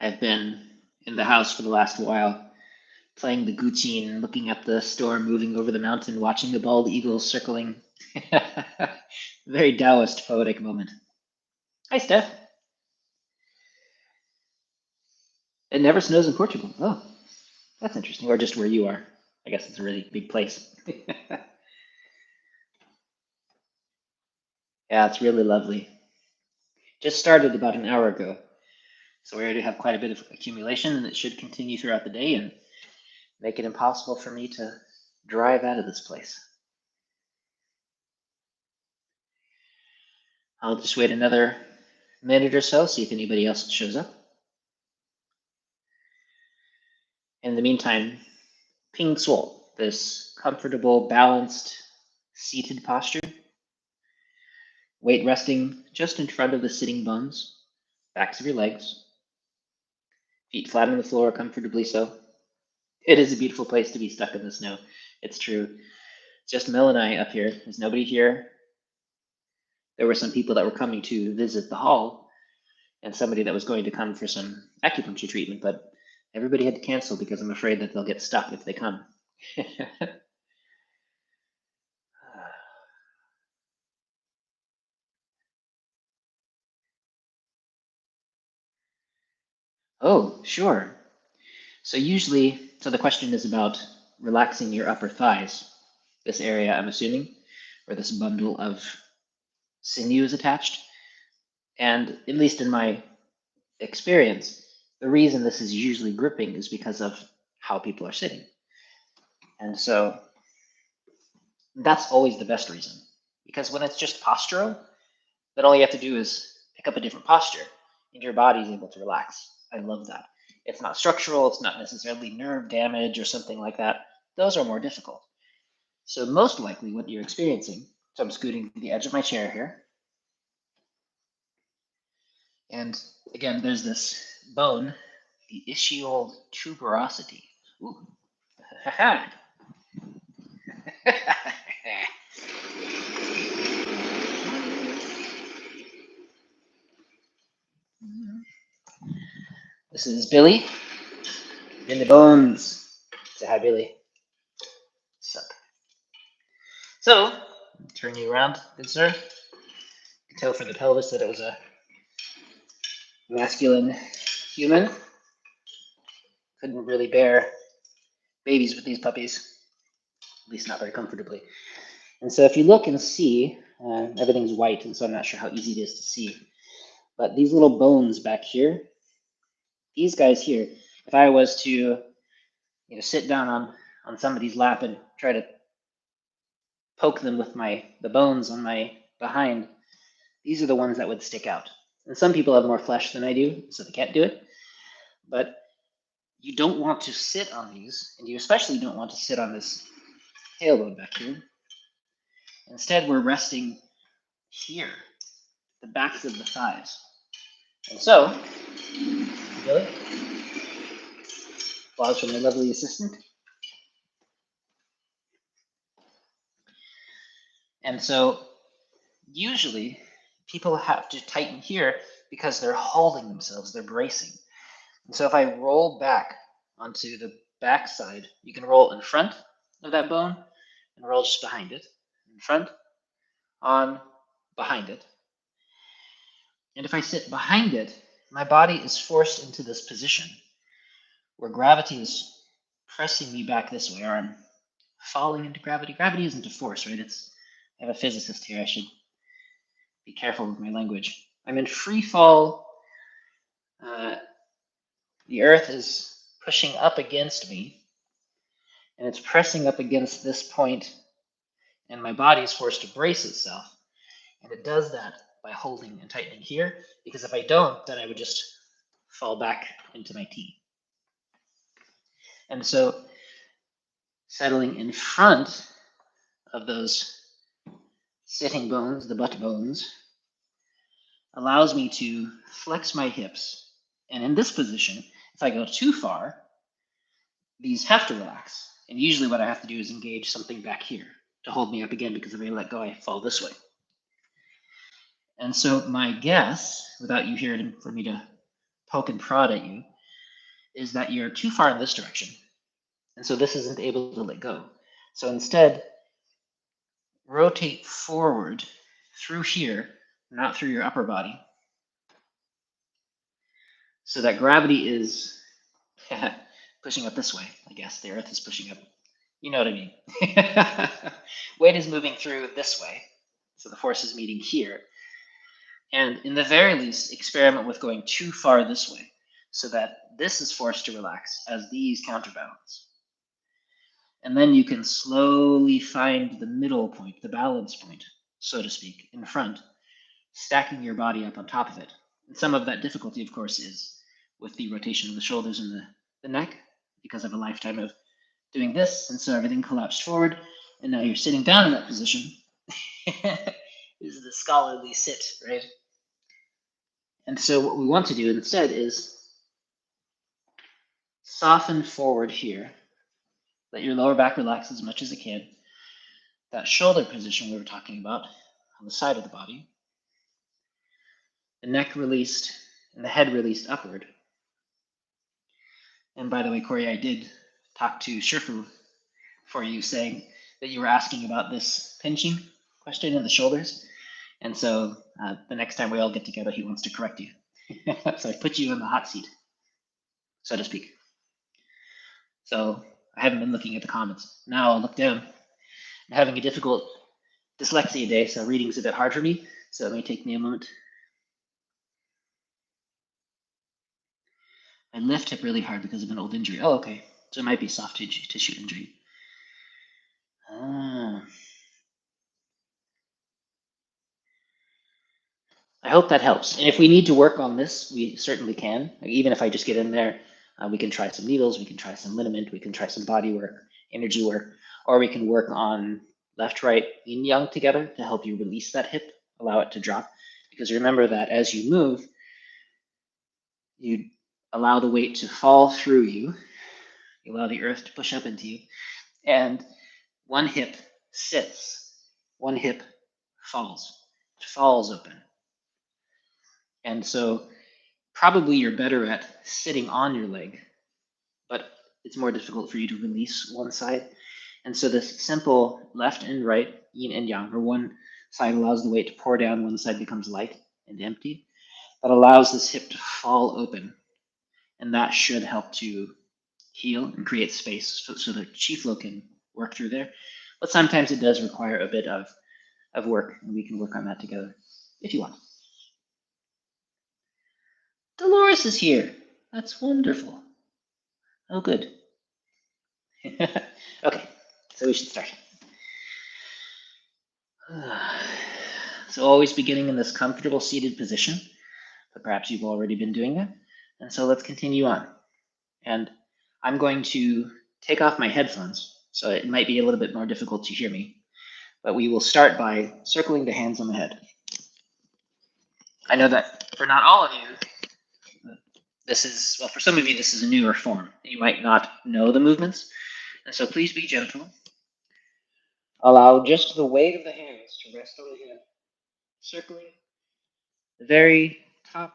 I've been in the house for the last while, playing the guqin, looking at the storm moving over the mountain, watching the bald eagles circling. Very Daoist, poetic moment. Hi, Steph. It never snows in Portugal. Oh, that's interesting. Or just where you are. I guess it's a really big place. Yeah, it's really lovely. Just started about an hour ago. So we already have quite a bit of accumulation, and it should continue throughout the day and make it impossible for me to drive out of this place. I'll just wait another minute or so, see if anybody else shows up. In the meantime, Ping Suo, this comfortable, balanced, seated posture. Weight resting just in front of the sitting bones, backs of your legs. Feet flat on the floor, comfortably so. It is a beautiful place to be stuck in the snow. It's true. Just Mel and I up here. There's nobody here. There were some people that were coming to visit the hall and somebody that was going to come for some acupuncture treatment, but everybody had to cancel because I'm afraid that they'll get stuck if they come. Oh, sure. So the question is about relaxing your upper thighs. This area, I'm assuming, where this bundle of sinew is attached. And at least in my experience, the reason this is usually gripping is because of how people are sitting. And so that's always the best reason. Because when it's just postural, then all you have to do is pick up a different posture and your body is able to relax. I love that. It's not structural, it's not necessarily nerve damage or something like that. Those are more difficult. So most likely what you're experiencing, so I'm scooting to the edge of my chair here. And again, there's this bone, the ischial tuberosity. Ooh. This is Billy in the bones. Say hi, Billy. Sup. So, turn you around, good sir. You can tell from the pelvis that it was a masculine human. Couldn't really bear babies with these puppies, at least not very comfortably. And so if you look and see, everything's white, and so I'm not sure how easy it is to see. But these little bones back here, these guys here, if I was to sit down on somebody's lap and try to poke them with the bones on my behind, these are the ones that would stick out. And some people have more flesh than I do, so they can't do it. But you don't want to sit on these, and you especially don't want to sit on this tailbone back here. Instead, we're resting here, the backs of the thighs. And so, Billy, applause from my lovely assistant. And so, usually, people have to tighten here because they're holding themselves, they're bracing. And so if I roll back onto the back side, you can roll in front of that bone and roll just behind it. In front, on, behind it. And if I sit behind it, my body is forced into this position where gravity is pressing me back this way, or I'm falling into gravity. Gravity isn't a force, right? I have a physicist here. I should be careful with my language. I'm in free fall. The earth is pushing up against me, and it's pressing up against this point, and my body is forced to brace itself. And it does that by holding and tightening here, because if I don't, then I would just fall back into my T. And so settling in front of those sitting bones, the butt bones, allows me to flex my hips. And in this position, if I go too far, these have to relax. And usually what I have to do is engage something back here to hold me up again, because if I let go, I fall this way. And so my guess, without you here for me to poke and prod at you is that you're too far in this direction. And so this isn't able to let go. So instead, rotate forward through here, not through your upper body, so that gravity is pushing up this way, I guess. The earth is pushing up. You know what I mean. Weight is moving through this way, so the force is meeting here. And in the very least, experiment with going too far this way, so that this is forced to relax as these counterbalance. And then you can slowly find the middle point, the balance point, so to speak, in front, stacking your body up on top of it. And some of that difficulty, of course, is with the rotation of the shoulders and the neck, because of a lifetime of doing this, and so everything collapsed forward, and now you're sitting down in that position. This is the scholarly sit, right? And so what we want to do instead is soften forward here. Let your lower back relax as much as it can. That shoulder position we were talking about on the side of the body. The neck released and the head released upward. And by the way, Corey, I did talk to Shifu for you, saying that you were asking about this pinching question in the shoulders. And so the next time we all get together, he wants to correct you. So I put you in the hot seat, so to speak. So I haven't been looking at the comments. Now I'll look down. I'm having a difficult dyslexia day, so reading's a bit hard for me. So it may take me a moment. I lift hip really hard because of an old injury. Oh, okay. So it might be soft tissue injury. I hope that helps. And if we need to work on this, we certainly can. Even if I just get in there, we can try some needles, we can try some liniment, we can try some body work, energy work, or we can work on left, right, yin yang together to help you release that hip, allow it to drop. Because remember that as you move, you allow the weight to fall through you, you allow the earth to push up into you, and one hip sits, one hip falls, it falls open. And so probably you're better at sitting on your leg, but it's more difficult for you to release one side. And so this simple left and right, yin and yang, where one side allows the weight to pour down, one side becomes light and empty, that allows this hip to fall open. And that should help to heal and create space so the chi flow can work through there. But sometimes it does require a bit of work, and we can work on that together if you want. Dolores is here. That's wonderful. Oh, good. Okay, so we should start. So always beginning in this comfortable seated position, but perhaps you've already been doing that. And so let's continue on. And I'm going to take off my headphones, so it might be a little bit more difficult to hear me, but we will start by circling the hands on the head. I know that for not all of you, this is, well, for some of you, this is a newer form. You might not know the movements, and so please be gentle. Allow just the weight of the hands to rest on the head, circling the very top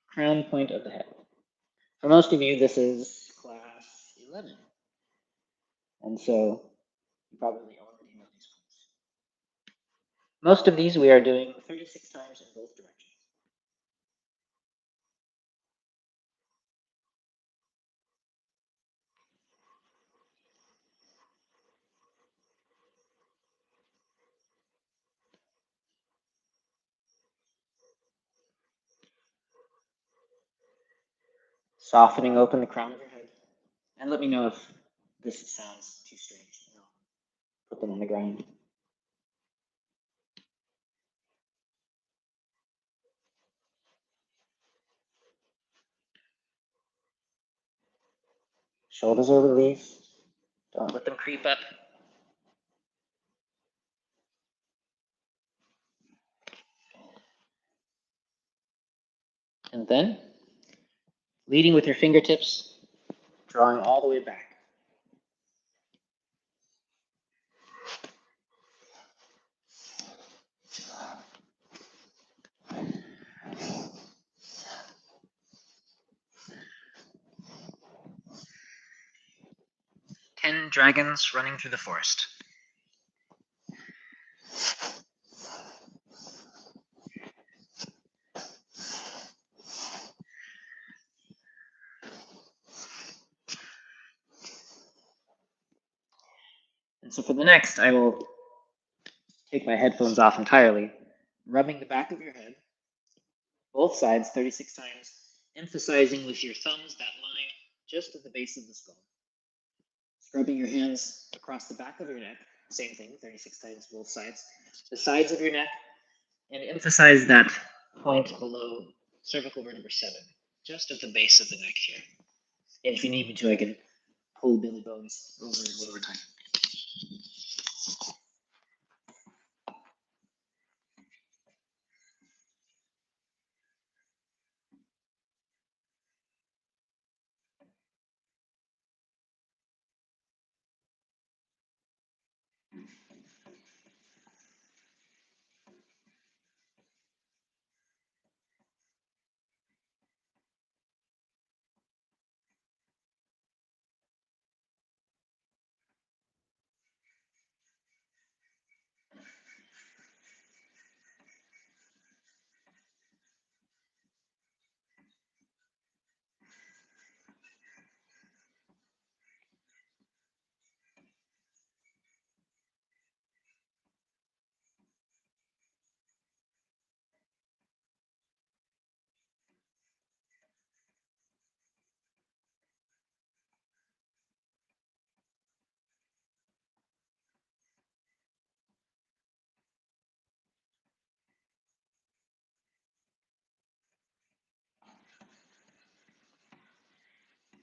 crown point of the head. For most of you, this is class 11. And so you probably already know these points. Most of these we are doing 36 times in both directions. Softening open the crown of your head. And let me know if this sounds too strange. I'll put them on the ground. Shoulders are released. Don't let them creep up. And then, leading with your fingertips, drawing all the way back. 10 dragons running through the forest. And so for the next, I will take my headphones off entirely, rubbing the back of your head, both sides 36 times, emphasizing with your thumbs that line just at the base of the skull. Scrubbing your hands across the back of your neck, same thing, 36 times both sides, the sides of your neck, and emphasize that point below cervical vertebra 7, just at the base of the neck here. And if you need me to, I can pull belly bones over time.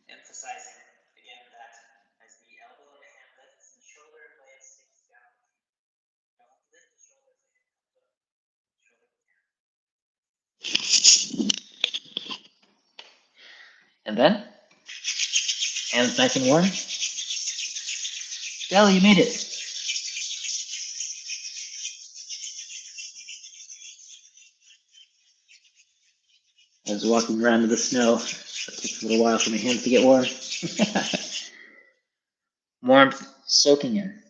Emphasizing again that as the elbow of the hand lifts, the shoulder blade sinks down. Don't lift the shoulder blade, and then, hands nice and warm. Dell, you made it. I was walking around in the snow. It took a little while for my hands to get warm. Warmth soaking in.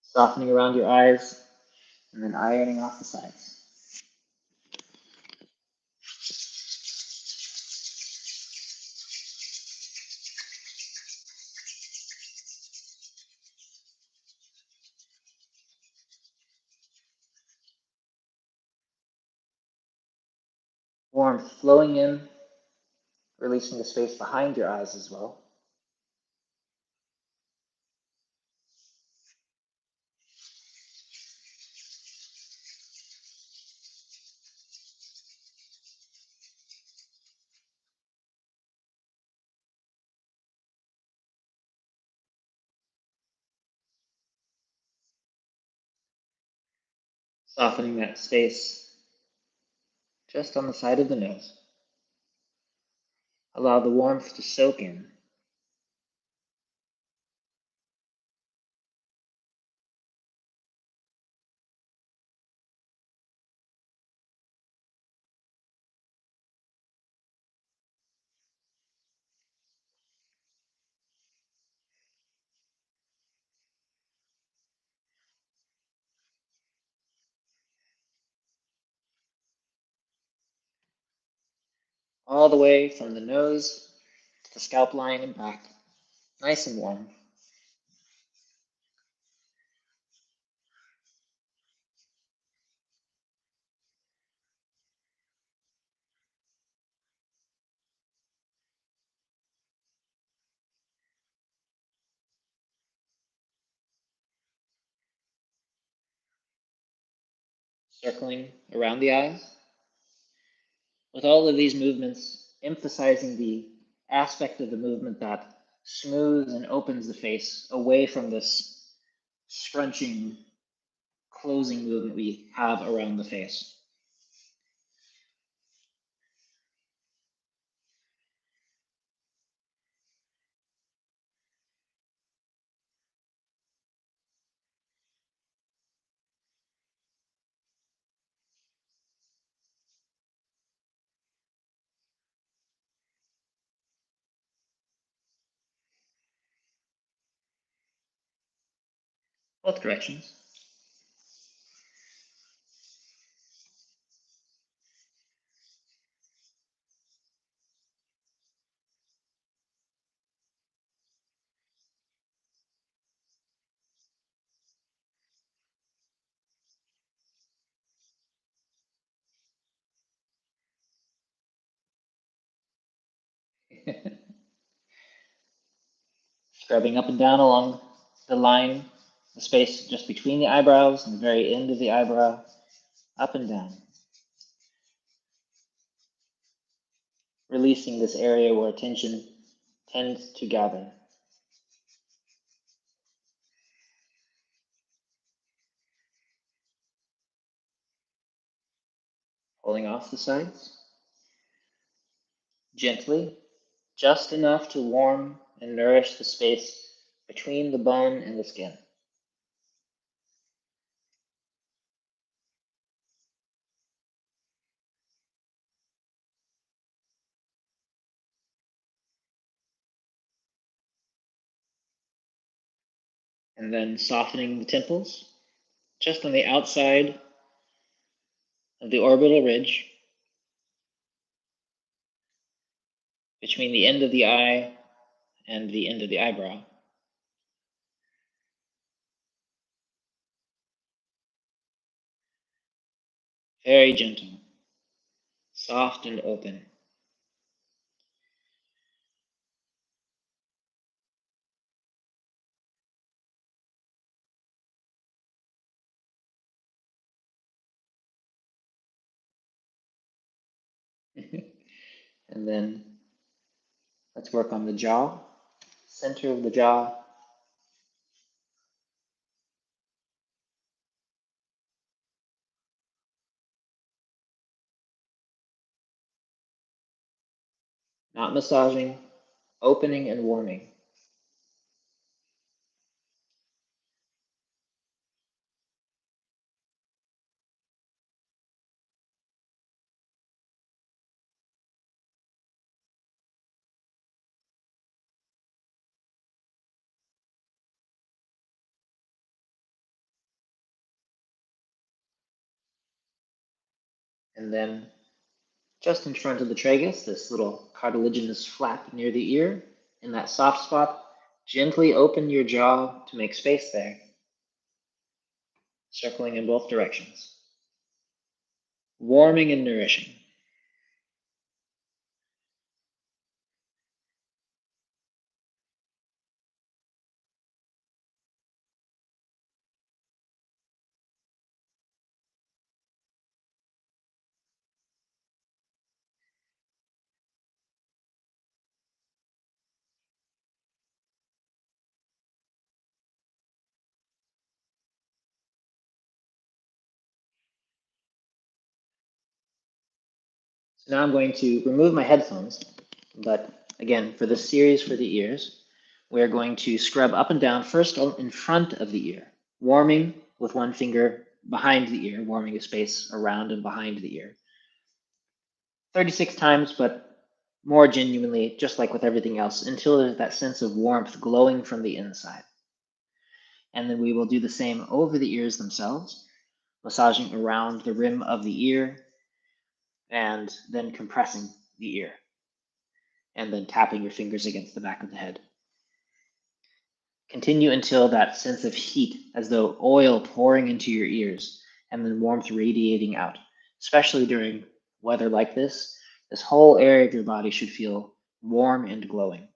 Softening around your eyes, and then ironing off the sides. Warmth flowing in, releasing the space behind your eyes as well. Softening that space just on the side of the nose. Allow the warmth to soak in. All the way from the nose to the scalp line and back. Nice and warm. Circling around the eyes. With all of these movements, emphasizing the aspect of the movement that smooths and opens the face away from this scrunching, closing movement we have around the face. Both directions. Scrubbing up and down along the line, the space just between the eyebrows and the very end of the eyebrow, up and down. Releasing this area where tension tends to gather. Pulling off the sides. Gently, just enough to warm and nourish the space between the bone and the skin. And then softening the temples, just on the outside of the orbital ridge, between the end of the eye and the end of the eyebrow. Very gentle, soft and open. And then let's work on the jaw, center of the jaw. Not massaging, opening and warming. And then just in front of the tragus, this little cartilaginous flap near the ear, in that soft spot, gently open your jaw to make space there, circling in both directions, warming and nourishing. So now I'm going to remove my headphones, but again, for this series for the ears, we're going to scrub up and down first in front of the ear, warming with one finger behind the ear, warming a space around and behind the ear. 36 times, but more genuinely, just like with everything else, until there's that sense of warmth glowing from the inside. And then we will do the same over the ears themselves, massaging around the rim of the ear, and then compressing the ear, and then tapping your fingers against the back of the head. Continue until that sense of heat, as though oil pouring into your ears, and then warmth radiating out. Especially during weather like this whole area of your body should feel warm and glowing.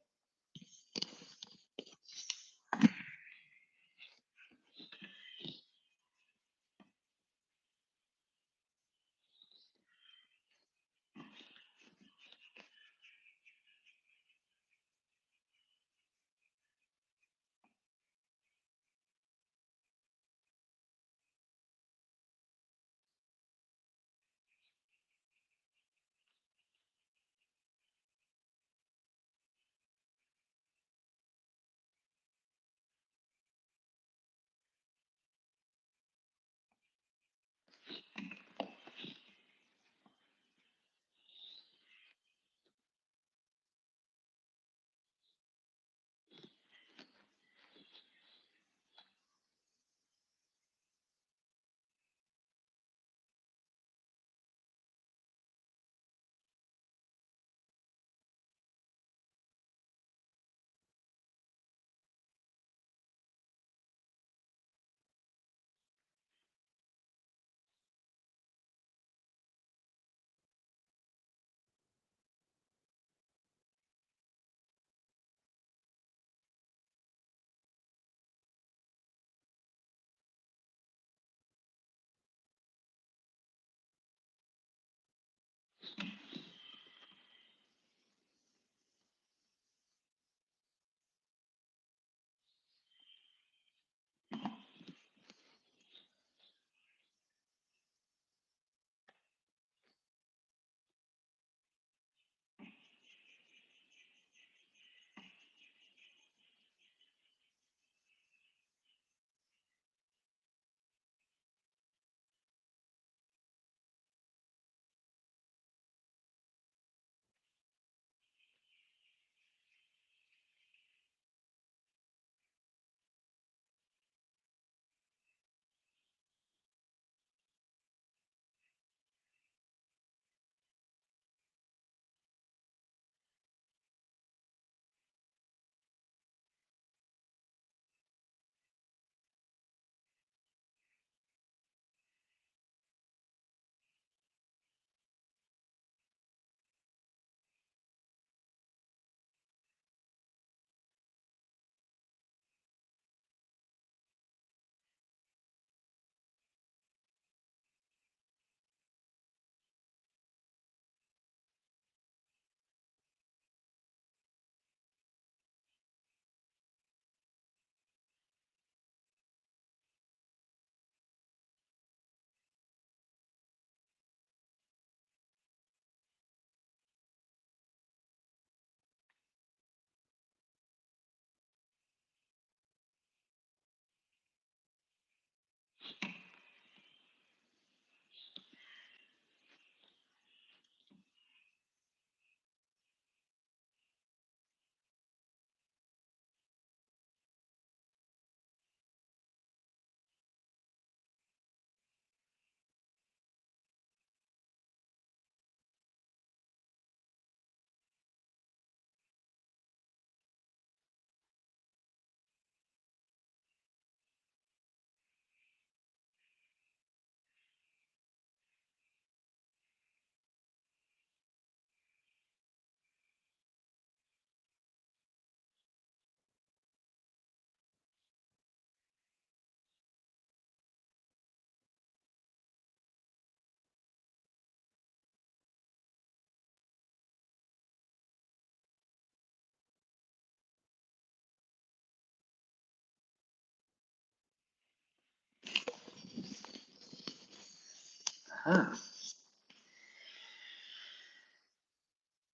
Ah.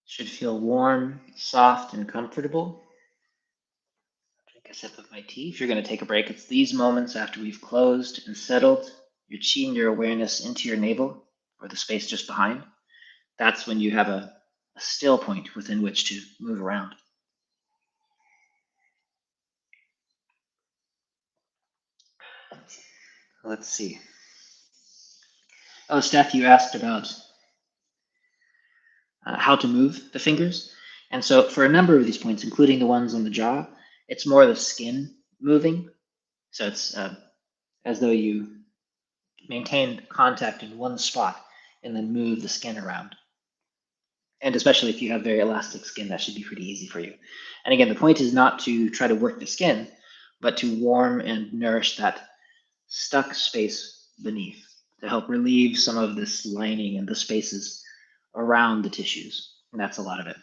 Should feel warm, soft, and comfortable. Drink a sip of my tea. If you're going to take a break, it's these moments after we've closed and settled your chi and your awareness into your navel or the space just behind. That's when you have a still point within which to move around. Let's see. Oh, Steph, you asked about how to move the fingers. And so for a number of these points, including the ones on the jaw, it's more the skin moving. So it's as though you maintain contact in one spot and then move the skin around. And especially if you have very elastic skin, that should be pretty easy for you. And again, the point is not to try to work the skin, but to warm and nourish that stuck space beneath to help relieve some of this lining and the spaces around the tissues. And that's a lot of it.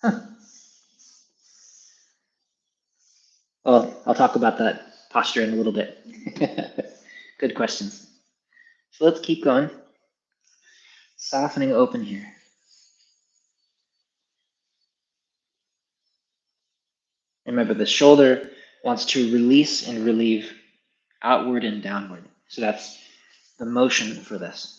Huh. Well, I'll talk about that posture in a little bit. Good questions. So let's keep going. Softening open here. Remember, the shoulder wants to release and relieve outward and downward. So that's the motion for this.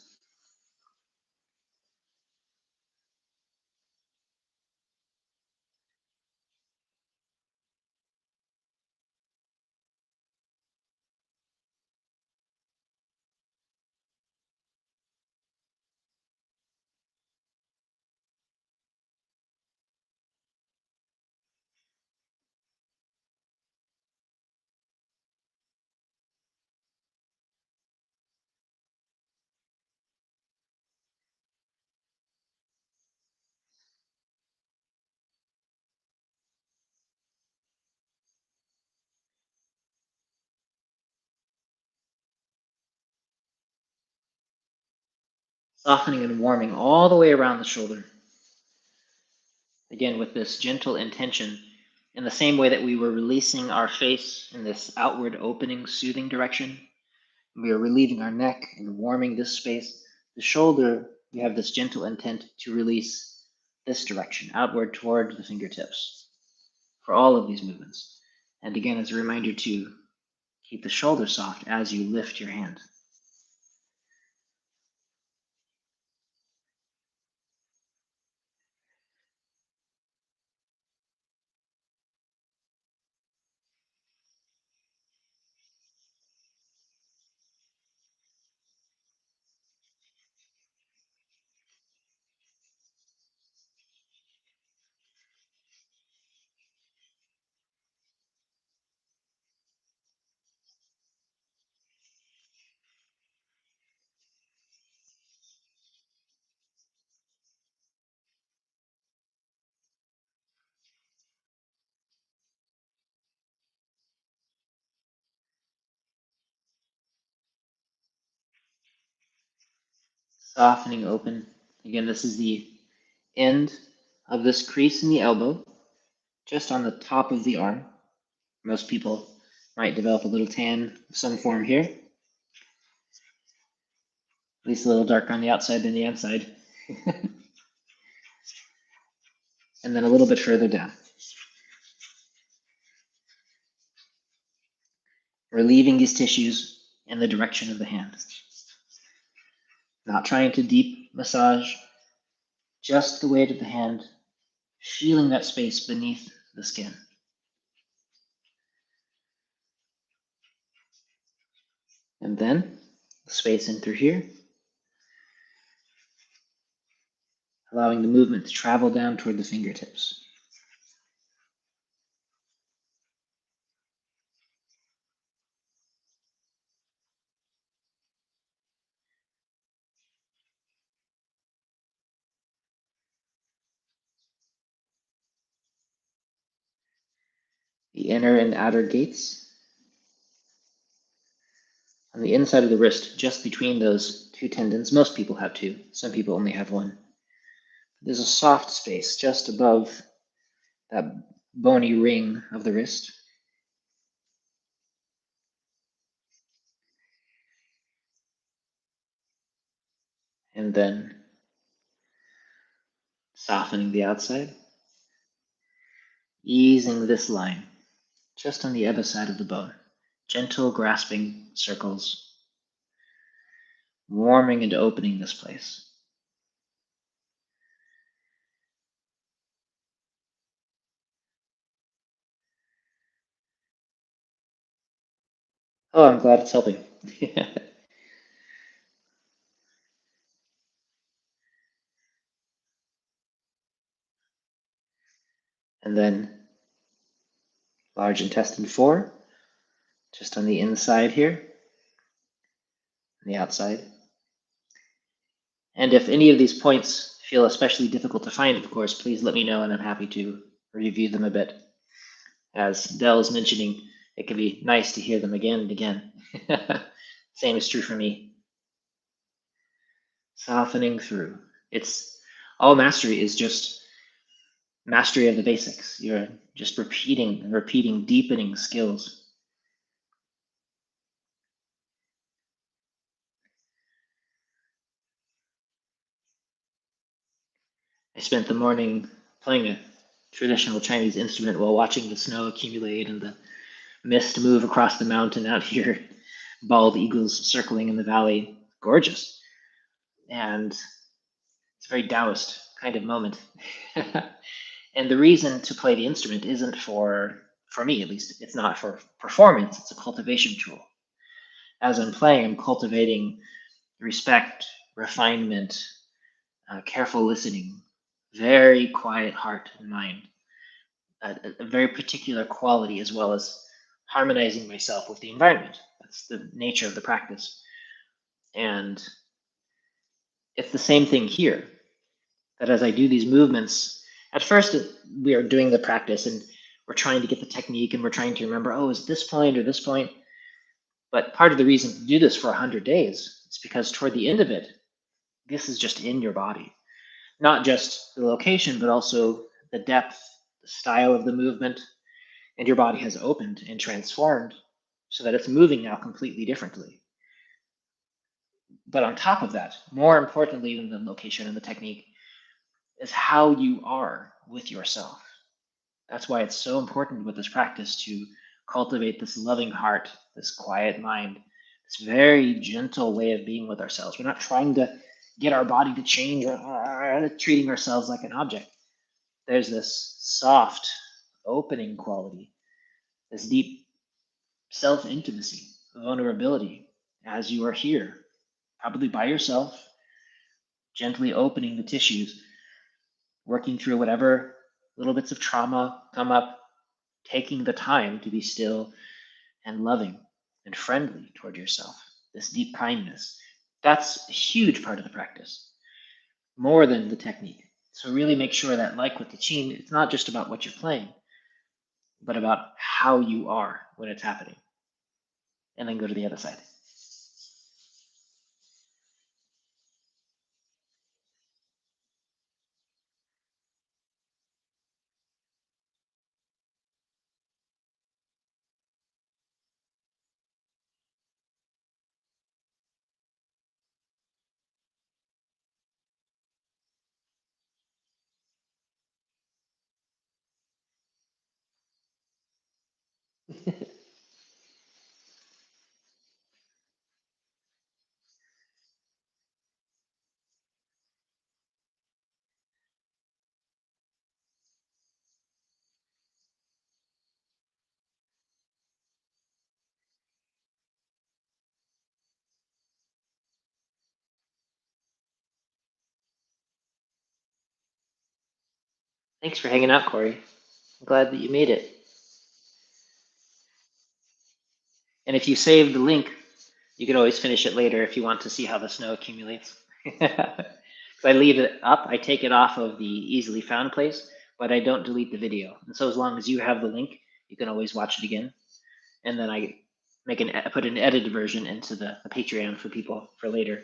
Softening and warming all the way around the shoulder. Again, with this gentle intention, in the same way that we were releasing our face in this outward opening, soothing direction, we are relieving our neck and warming this space. The shoulder, we have this gentle intent to release this direction, outward toward the fingertips, for all of these movements. And again, as a reminder to keep the shoulder soft as you lift your hand. Softening open. Again, this is the end of this crease in the elbow, just on the top of the arm. Most people might develop a little tan of some form here. At least a little darker on the outside than the inside. and then a little bit further down. Relieving these tissues in the direction of the hand. Not trying to deep massage, just the weight of the hand, feeling that space beneath the skin. And then the space in through here, allowing the movement to travel down toward the fingertips. The inner and outer gates. On the inside of the wrist, just between those two tendons, most people have two, some people only have one. There's a soft space just above that bony ring of the wrist. And then softening the outside, easing this line just on the other side of the bone. Gentle grasping circles, warming and opening this place. Oh, I'm glad it's helping. And then large intestine 4, just on the inside here, on the outside. And if any of these points feel especially difficult to find, of course, please let me know and I'm happy to review them a bit. As Del is mentioning, it can be nice to hear them again and again. Same is true for me. Softening through. It's all mastery is just mastery of the basics. You're just repeating and repeating, deepening skills. I spent the morning playing a traditional Chinese instrument while watching the snow accumulate and the mist move across the mountain out here. Bald eagles circling in the valley. Gorgeous. And it's a very Daoist kind of moment. And the reason to play the instrument isn't for me at least, it's not for performance, it's a cultivation tool. As I'm playing, I'm cultivating respect, refinement, careful listening, very quiet heart and mind, a very particular quality, as well as harmonizing myself with the environment. That's the nature of the practice. And it's the same thing here, that as I do these movements, at first we are doing the practice and we're trying to get the technique and we're trying to remember, oh, is this point or this point? But part of the reason to do this for 100 days is because toward the end of it, this is just in your body. Not just the location, but also the depth, the style of the movement, and your body has opened and transformed so that it's moving now completely differently. But on top of that, more importantly than the location and the technique, is how you are with yourself. That's why it's so important with this practice to cultivate this loving heart, this quiet mind, this very gentle way of being with ourselves. We're not trying to get our body to change or treating ourselves like an object. There's this soft, opening quality, this deep self intimacy, vulnerability as you are here, probably by yourself, gently opening the tissues, working through whatever little bits of trauma come up, taking the time to be still and loving and friendly toward yourself, this deep kindness. That's a huge part of the practice, more than the technique. So really make sure that, like with the Qigong, it's not just about what you're playing, but about how you are when it's happening. And then go to the other side. Thanks for hanging out, Corey. I'm glad that you made it. And if you save the link, you can always finish it later if you want to see how the snow accumulates. So I leave it up, I take it off of the easily found place, but I don't delete the video. And so as long as you have the link, you can always watch it again. And then I put an edited version into the Patreon for people for later.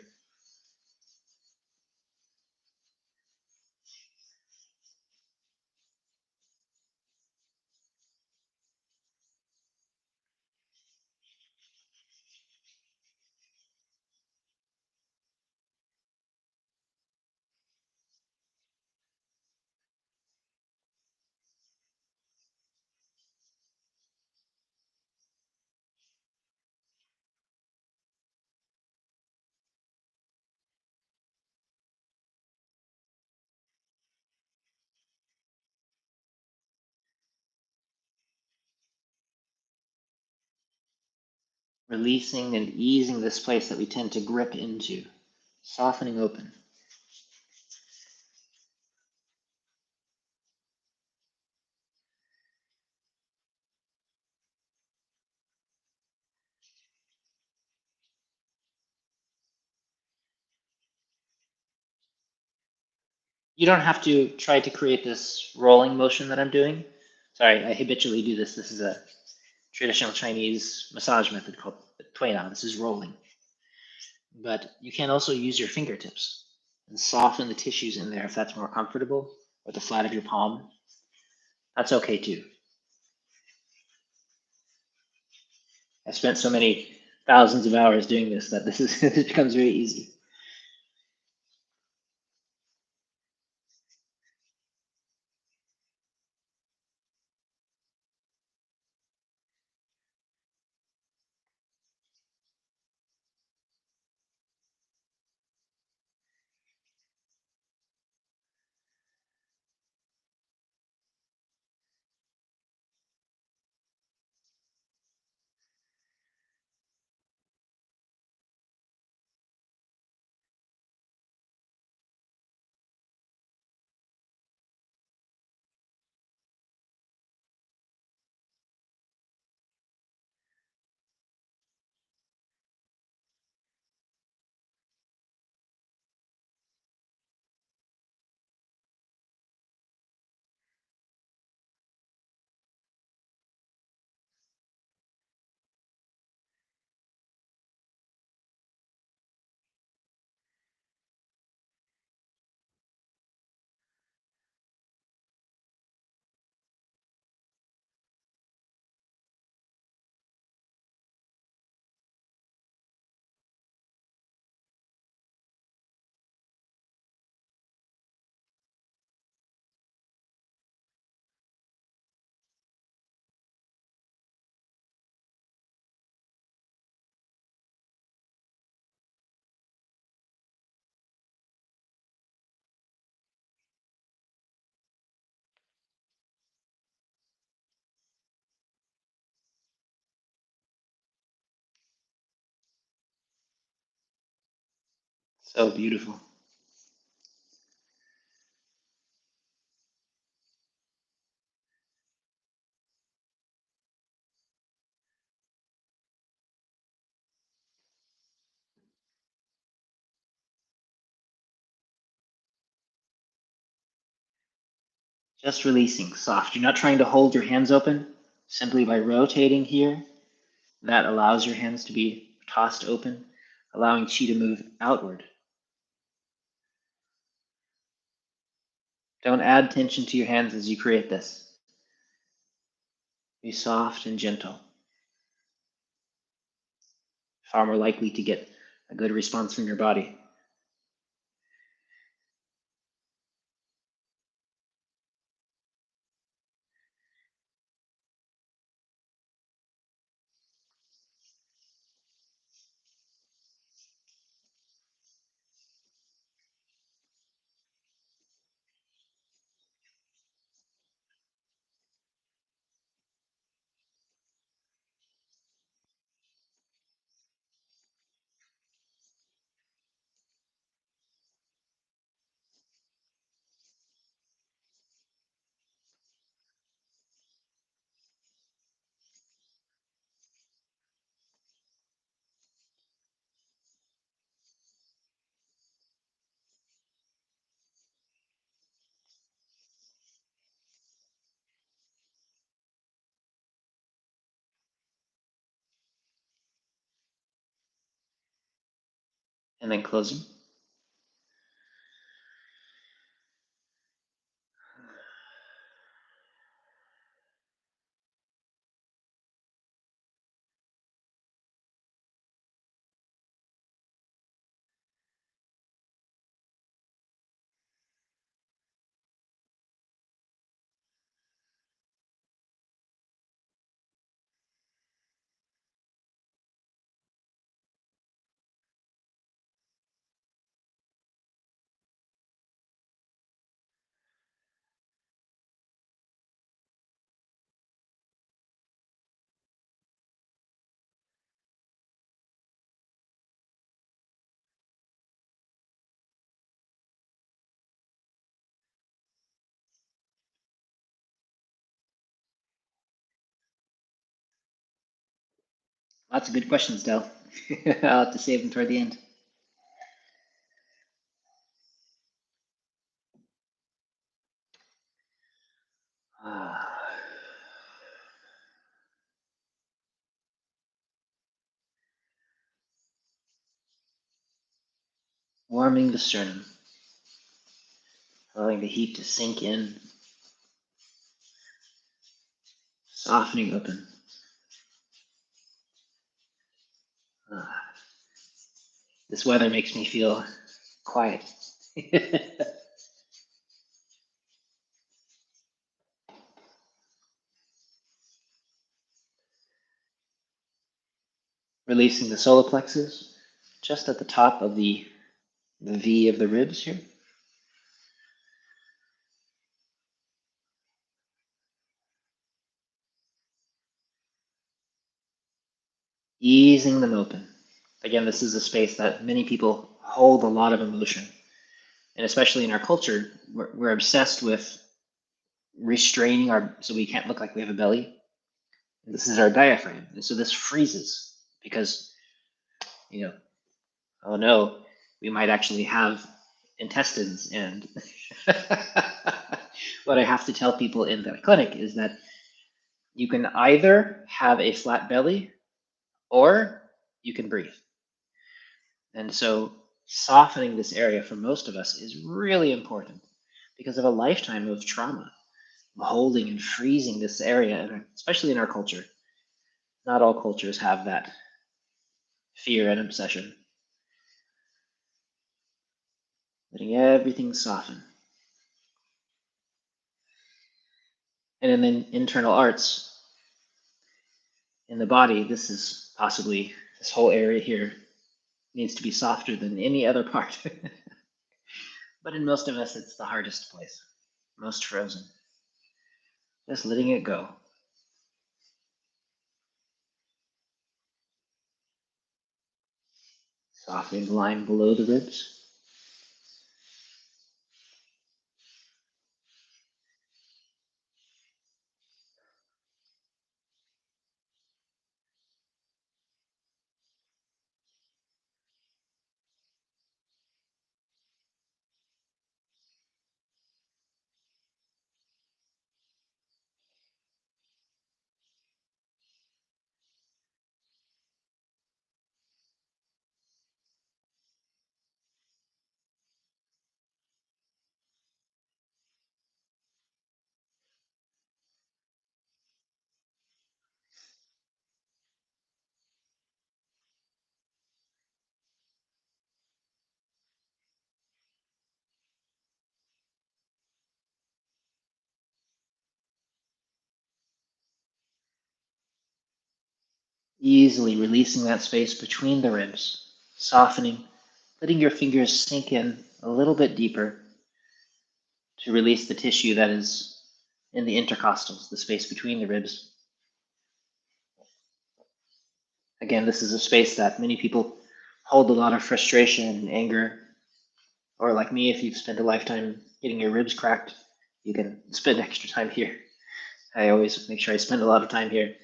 Releasing and easing this place that we tend to grip into, softening open. You don't have to try to create this rolling motion that I'm doing. Sorry, I habitually do this. This is a traditional Chinese massage method called Tui Na. This is rolling. But you can also use your fingertips and soften the tissues in there if that's more comfortable, or the flat of your palm. That's okay too. I've spent so many thousands of hours doing this that this becomes very easy. So beautiful. Just releasing, soft. You're not trying to hold your hands open. Simply by rotating here, that allows your hands to be tossed open, allowing chi to move outward. Don't add tension to your hands as you create this. Be soft and gentle. Far more likely to get a good response from your body. and then closing. Lots of good questions, Del. I'll have to save them toward the end. Warming the sternum, allowing the heat to sink in, softening open. This weather makes me feel quiet. Releasing the solar plexus, just at the top of the V of the ribs here. Easing them open. Again, this is a space that many people hold a lot of emotion. And especially in our culture, we're obsessed with restraining so we can't look like we have a belly. And this is our diaphragm. And so this freezes because, oh no, we might actually have intestines. And what I have to tell people in the clinic is that you can either have a flat belly or you can breathe. And so softening this area for most of us is really important because of a lifetime of trauma, holding and freezing this area, and especially in our culture. Not all cultures have that fear and obsession. Letting everything soften. And in the internal arts, in the body, this is possibly, this whole area here needs to be softer than any other part. But in most of us, it's the hardest place, most frozen. Just letting it go. Softening the line below the ribs. Easily releasing that space between the ribs, softening, letting your fingers sink in a little bit deeper to release the tissue that is in the intercostals, the space between the ribs. Again, this is a space that many people hold a lot of frustration and anger. Or like me, if you've spent a lifetime getting your ribs cracked, you can spend extra time here. I always make sure I spend a lot of time here.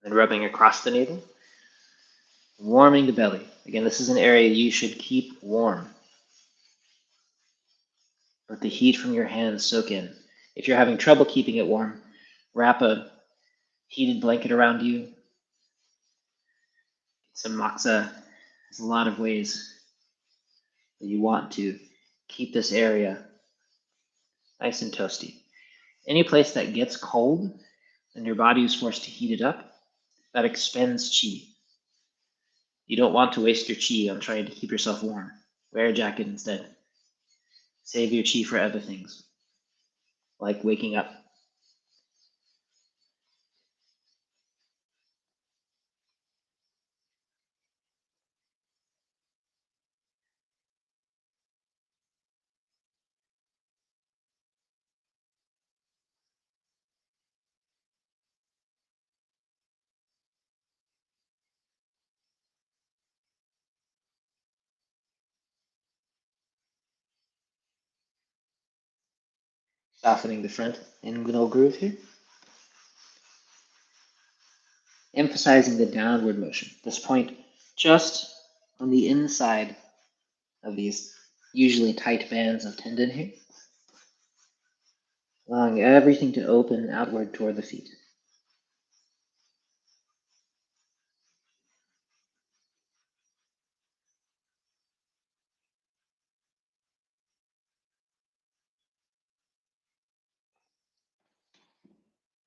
And rubbing across the navel, warming the belly. Again, this is an area you should keep warm. Let the heat from your hands soak in. If you're having trouble keeping it warm, wrap a heated blanket around you. Get some moxa. There's a lot of ways that you want to keep this area nice and toasty. Any place that gets cold and your body is forced to heat it up, that expends chi. You don't want to waste your chi on trying to keep yourself warm. Wear a jacket instead. Save your chi for other things, like waking up. Softening the front inguinal groove here. Emphasizing the downward motion. This point just on the inside of these usually tight bands of tendon here. Allowing everything to open outward toward the feet.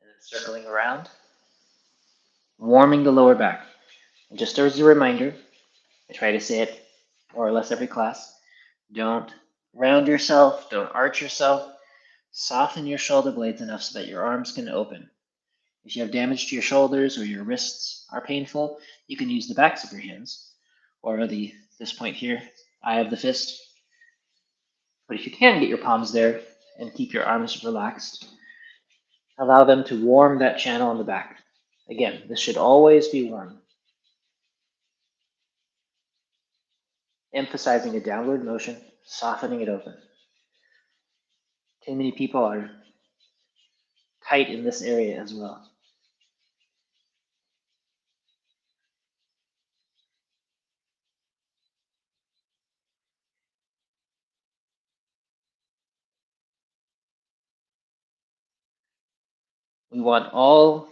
And then circling around, warming the lower back. And just as a reminder, I try to say it more or less every class, don't round yourself, don't arch yourself. Soften your shoulder blades enough so that your arms can open. If you have damage to your shoulders or your wrists are painful, you can use the backs of your hands or this point here, eye of the fist. But if you can get your palms there and keep your arms relaxed, allow them to warm that channel on the back. Again, this should always be warm. Emphasizing a downward motion, softening it open. Too many people are tight in this area as well. We want all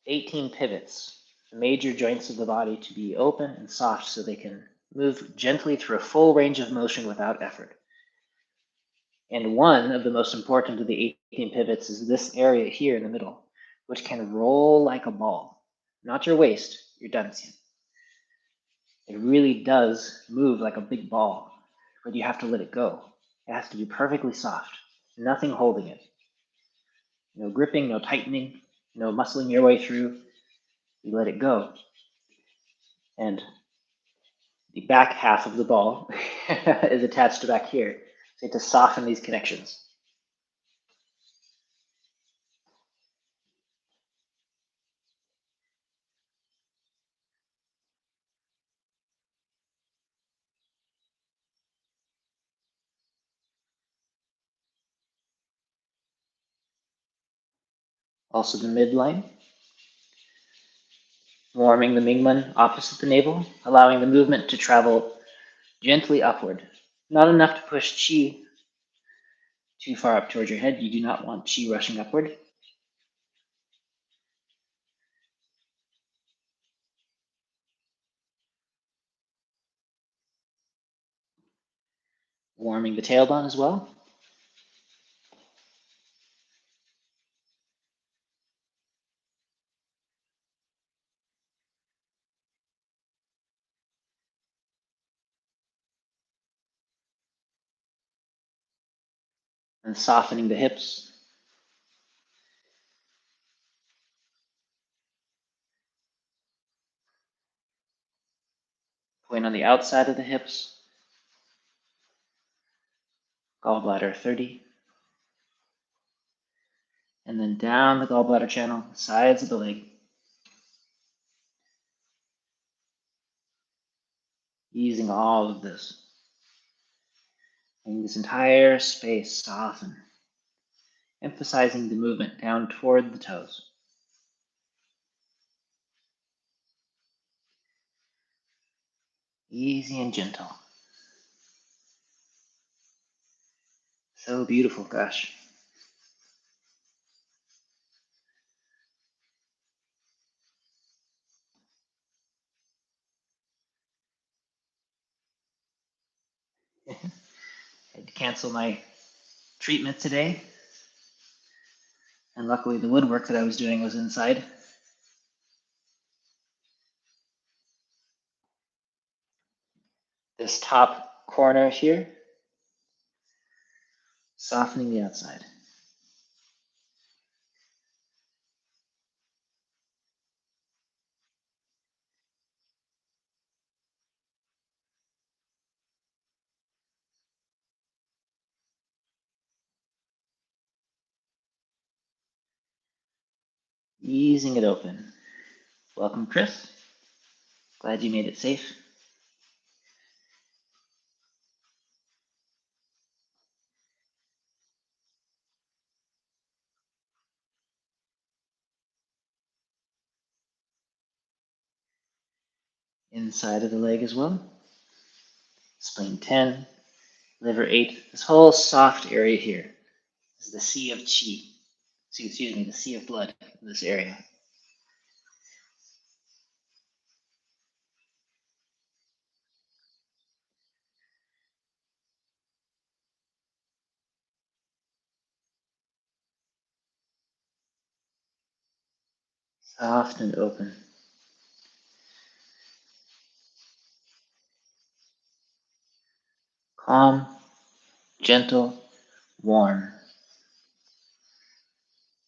18 pivots, the major joints of the body, to be open and soft so they can move gently through a full range of motion without effort. And one of the most important of the 18 pivots is this area here in the middle, which can roll like a ball. Not your waist, your dantian. It really does move like a big ball, but you have to let it go. It has to be perfectly soft, nothing holding it. No gripping, no tightening, no muscling your way through. You let it go. And the back half of the ball is attached to back here. So you have to soften these connections. Also the midline. Warming the Mingmen opposite the navel, allowing the movement to travel gently upward. Not enough to push chi too far up towards your head. You do not want chi rushing upward. Warming the tailbone as well. And softening the hips. Point on the outside of the hips. Gallbladder 30. And then down the gallbladder channel, sides of the leg. Easing all of this. And this entire space soften. Emphasizing the movement down toward the toes. Easy and gentle. So beautiful, gosh. I had to cancel my treatment today. And luckily the woodwork that I was doing was inside. This top corner here, softening the outside. Easing it open. Welcome, Chris. Glad you made it safe. Inside of the leg as well. Spleen 10, liver 8. This whole soft area here is the sea of chi. Excuse me, the sea of blood in this area. Soft and open. Calm, gentle, warm.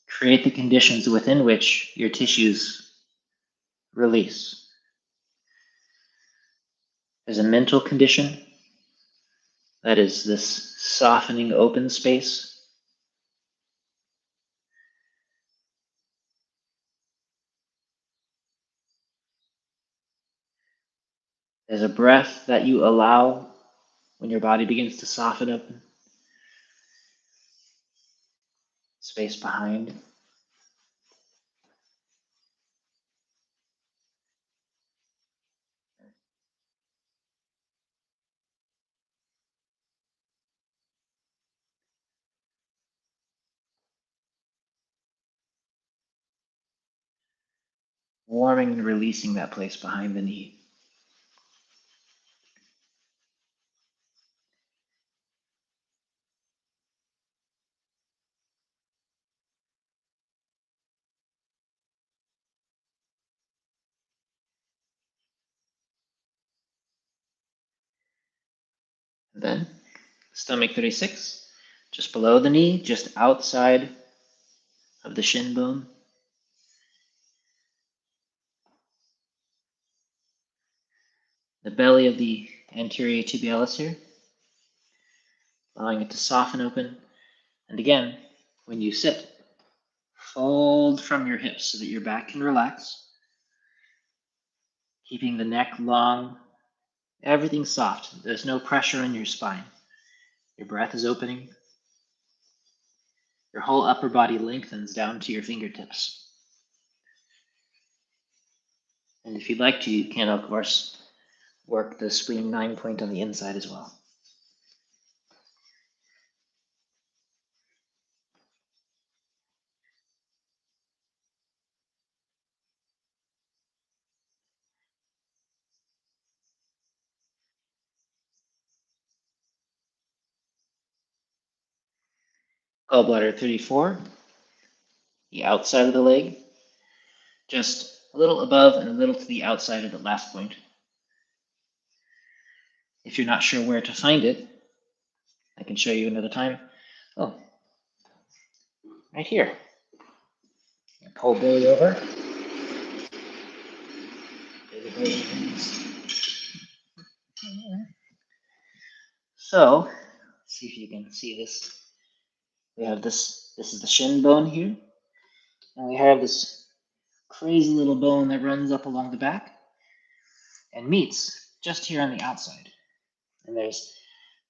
Create the conditions within which your tissues release. There's a mental condition, that is this softening open space. There's a breath that you allow when your body begins to soften up. Space behind. Warming and releasing that place behind the knee. And then stomach 36, just below the knee, just outside of the shin bone. The belly of the anterior tibialis here, allowing it to soften open. And again, when you sit, fold from your hips so that your back can relax, keeping the neck long, everything soft. There's no pressure in your spine. Your breath is opening. Your whole upper body lengthens down to your fingertips. And if you'd like to, you can, of course, work the spleen 9 point on the inside as well. Gallbladder 34, the outside of the leg, just a little above and a little to the outside of the last point. If you're not sure where to find it, I can show you another time. Oh, right here. Pull belly over. So, let's see if you can see this. We have this is the shin bone here. And we have this crazy little bone that runs up along the back and meets just here on the outside. And there's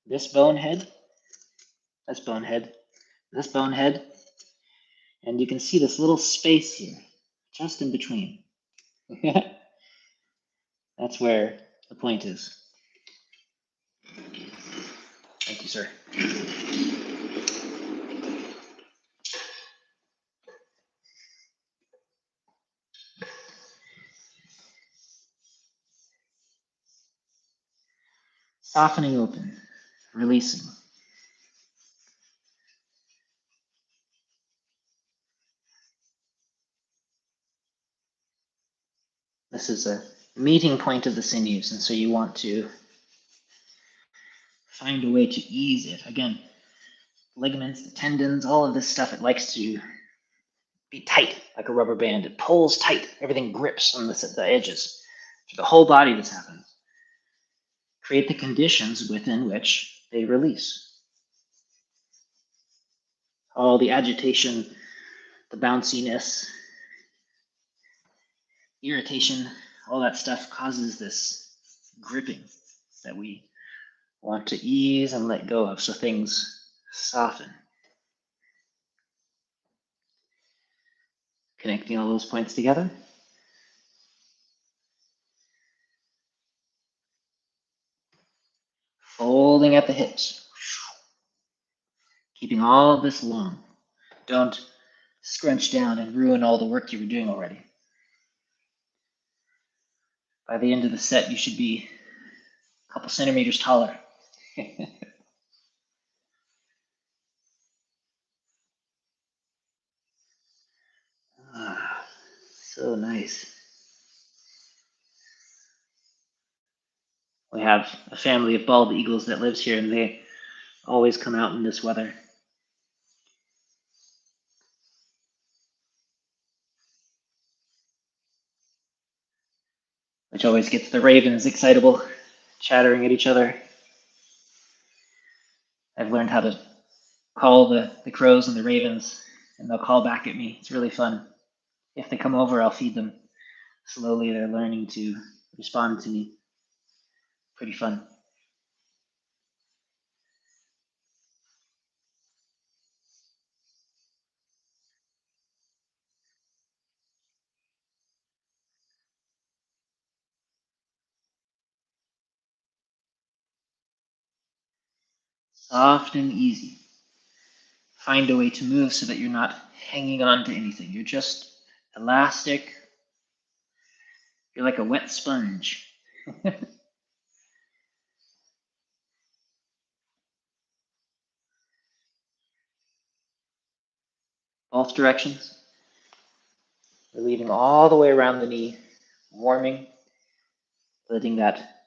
this bone head, this bone head, this bone head, and you can see this little space here, just in between. That's where the point is. Thank you, sir. Softening open, releasing. This is a meeting point of the sinews, and so you want to find a way to ease it. Again, ligaments, the tendons, all of this stuff, it likes to be tight, like a rubber band. It pulls tight. Everything grips on the edges. For the whole body, this happens. Create the conditions within which they release. All the agitation, the bounciness, irritation, all that stuff causes this gripping that we want to ease and let go of so things soften. Connecting all those points together. Folding at the hips. Keeping all of this long. Don't scrunch down and ruin all the work you were doing already. By the end of the set, you should be a couple centimeters taller. Ah, so nice. We have a family of bald eagles that lives here, and they always come out in this weather. Which always gets the ravens excitable, chattering at each other. I've learned how to call the crows and the ravens, and they'll call back at me. It's really fun. If they come over, I'll feed them. Slowly, they're learning to respond to me. Pretty fun. Soft and easy. Find a way to move so that you're not hanging on to anything. You're just elastic. You're like a wet sponge. Both directions. Relieving all the way around the knee. Warming. Letting that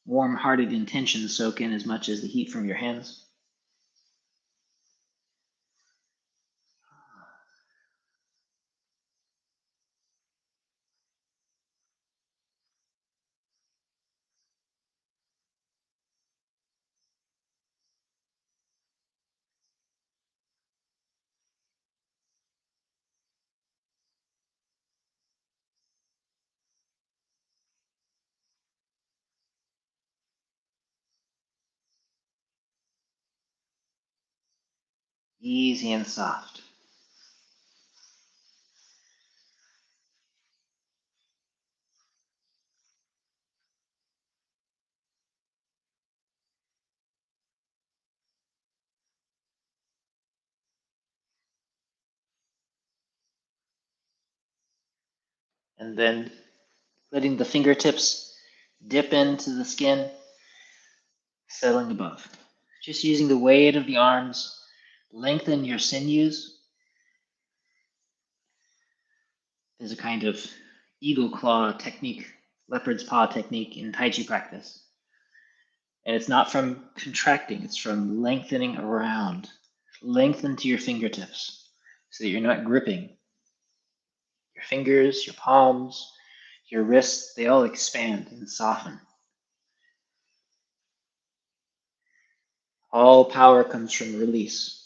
warm-hearted intention soak in as much as the heat from your hands. Easy and soft. And then letting the fingertips dip into the skin, settling above. Just using the weight of the arms, lengthen your sinews. There's a kind of eagle claw technique, leopard's paw technique in Tai Chi practice. And it's not from contracting, it's from lengthening around. Lengthen to your fingertips so that you're not gripping. Your fingers, your palms, your wrists, they all expand and soften. All power comes from release.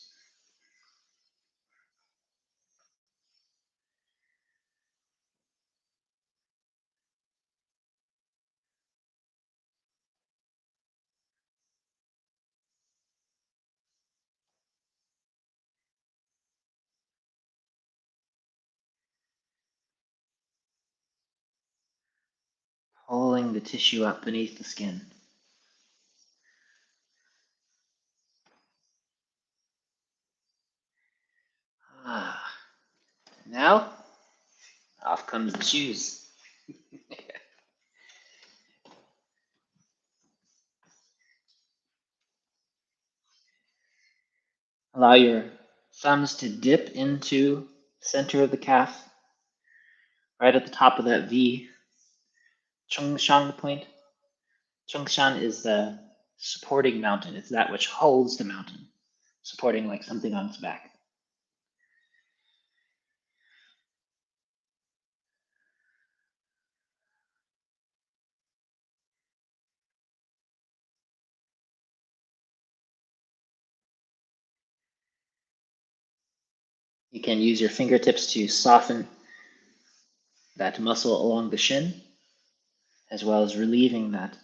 Pulling the tissue up beneath the skin. Ah. Now, off comes the shoes. Allow your thumbs to dip into the center of the calf, right at the top of that V, Chongshan point. Chongshan is the supporting mountain. It's that which holds the mountain, supporting like something on its back. You can use your fingertips to soften that muscle along the shin, as well as relieving that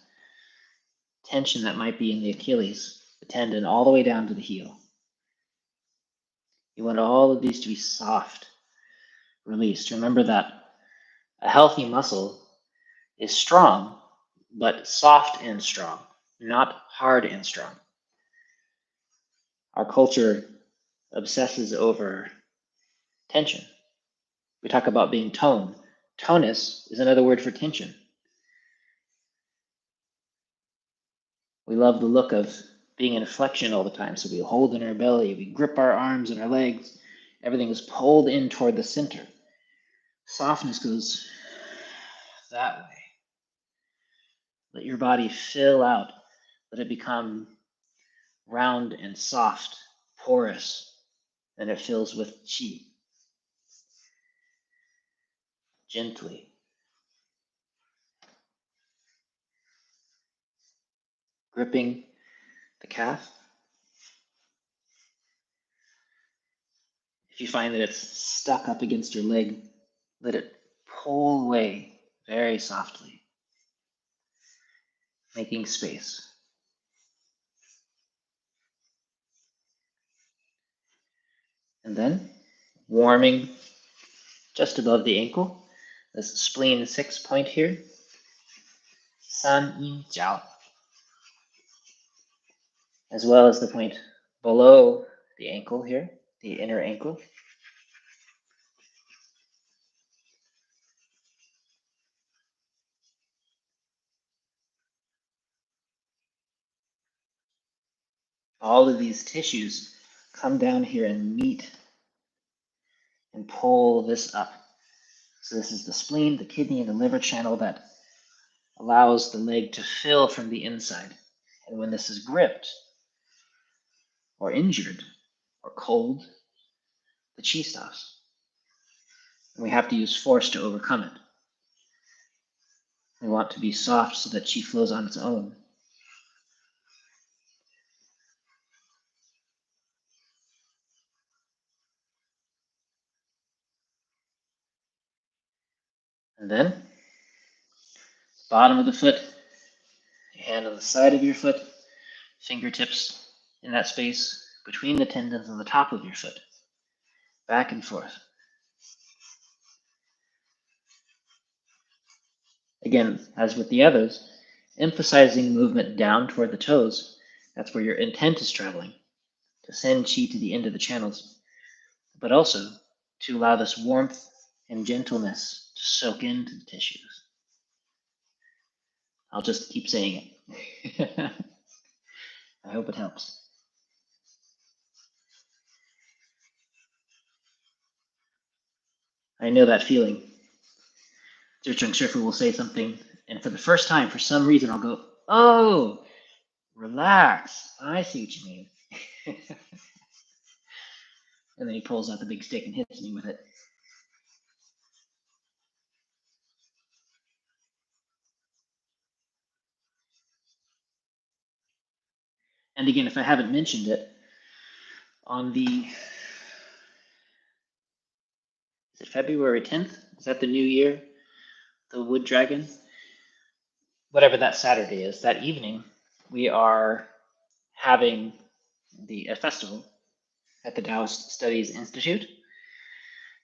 tension that might be in the Achilles, the tendon, all the way down to the heel. You want all of these to be soft, released. Remember that a healthy muscle is strong, but soft and strong, not hard and strong. Our culture obsesses over tension. We talk about being tone. Tonus is another word for tension. We love the look of being in flexion all the time. So we hold in our belly, we grip our arms and our legs. Everything is pulled in toward the center. Softness goes that way. Let your body fill out. Let it become round and soft, porous, and it fills with chi. Gently. Gripping the calf. If you find that it's stuck up against your leg, let it pull away very softly, making space. And then warming just above the ankle, this spleen 6 point here, San Yin Jiao, as well as the point below the ankle here, the inner ankle. All of these tissues come down here and meet and pull this up. So this is the spleen, the kidney, and the liver channel that allows the leg to fill from the inside. And when this is gripped or injured or cold, the chi stops. And we have to use force to overcome it. We want to be soft so that chi flows on its own. And then, bottom of the foot, hand on the side of your foot, fingertips in that space between the tendons on the top of your foot, back and forth. Again, as with the others, emphasizing movement down toward the toes. That's where your intent is traveling, to send chi to the end of the channels, but also to allow this warmth and gentleness to soak into the tissues. I'll just keep saying it. I hope it helps. I know that feeling. ZhiCheng Shifu will say something, and for the first time, for some reason, I'll go, oh, relax. I see what you mean. And then he pulls out the big stick and hits me with it. And again, if I haven't mentioned it, on the, is it February 10th? Is that the new year? The Wood Dragon? Whatever that Saturday is, that evening, we are having a festival at the Daoist Studies Institute.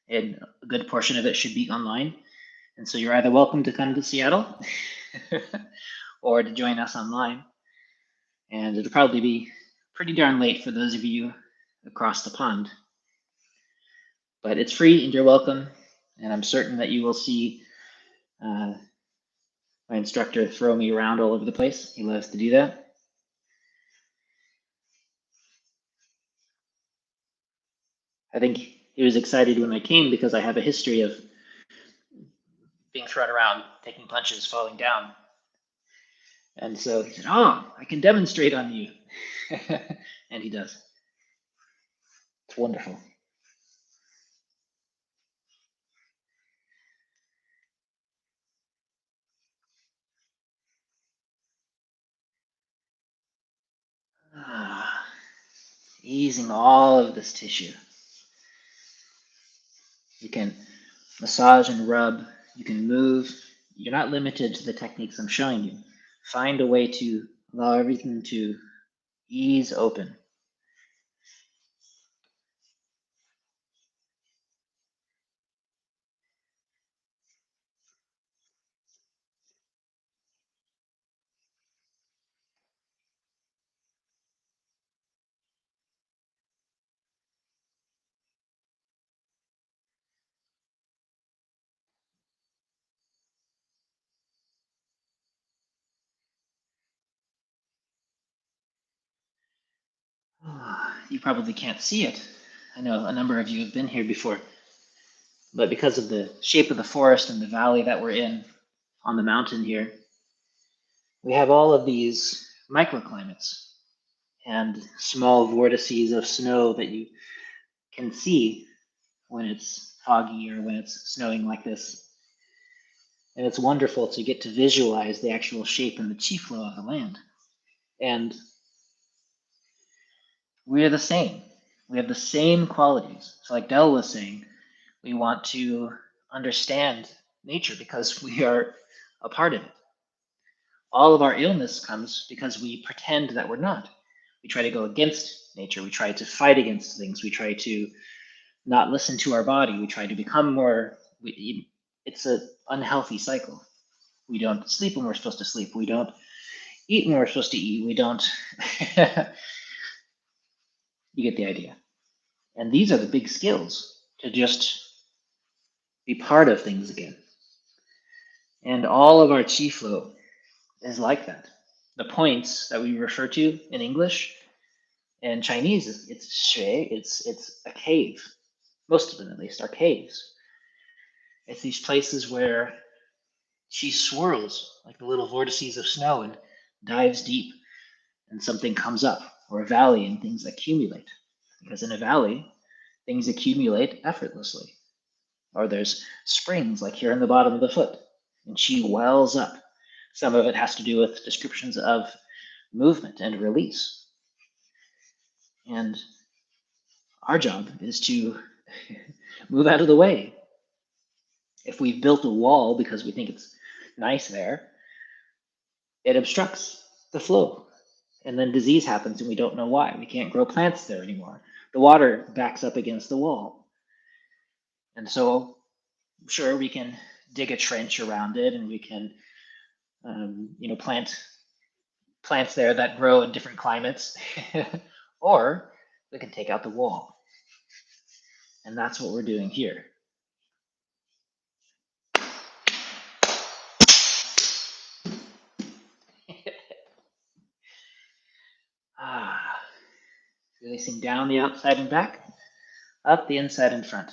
And a good portion of it should be online. And so you're either welcome to come to Seattle or to join us online. And it'll probably be pretty darn late for those of you across the pond. But it's free and you're welcome. And I'm certain that you will see my instructor throw me around all over the place. He loves to do that. I think he was excited when I came because I have a history of being thrown around, taking punches, falling down. And so he said, "Oh, I can demonstrate on you." And he does. It's wonderful. Ah, easing all of this tissue. You can massage and rub. You can move. You're not limited to the techniques I'm showing you. Find a way to allow everything to ease open. You probably can't see it. I know a number of you have been here before, but because of the shape of the forest and the valley that we're in on the mountain here, we have all of these microclimates and small vortices of snow that you can see when it's foggy or when it's snowing like this. And it's wonderful to get to visualize the actual shape and the chi flow of the land. And we're the same. We have the same qualities. So, like Del was saying, we want to understand nature because we are a part of it. All of our illness comes because we pretend that we're not. We try to go against nature. We try to fight against things. We try to not listen to our body. We try to become more. It's an unhealthy cycle. We don't sleep when we're supposed to sleep. We don't eat when we're supposed to eat. We don't. You get the idea. And these are the big skills to just be part of things again. And all of our chi flow is like that. The points that we refer to in English and Chinese, it's shui, it's a cave. Most of them, at least, are caves. It's these places where she swirls like the little vortices of snow and dives deep, and something comes up, or a valley, and things accumulate. Because in a valley, things accumulate effortlessly. Or there's springs, like here in the bottom of the foot, and she wells up. Some of it has to do with descriptions of movement and release. And our job is to move out of the way. If we've built a wall because we think it's nice there, it obstructs the flow. And then disease happens and we don't know why. We can't grow plants there anymore. The water backs up against the wall. And so, sure, we can dig a trench around it and we can, plant plants there that grow in different climates. Or we can take out the wall. And that's what we're doing here. Releasing down the outside and back, up the inside and front.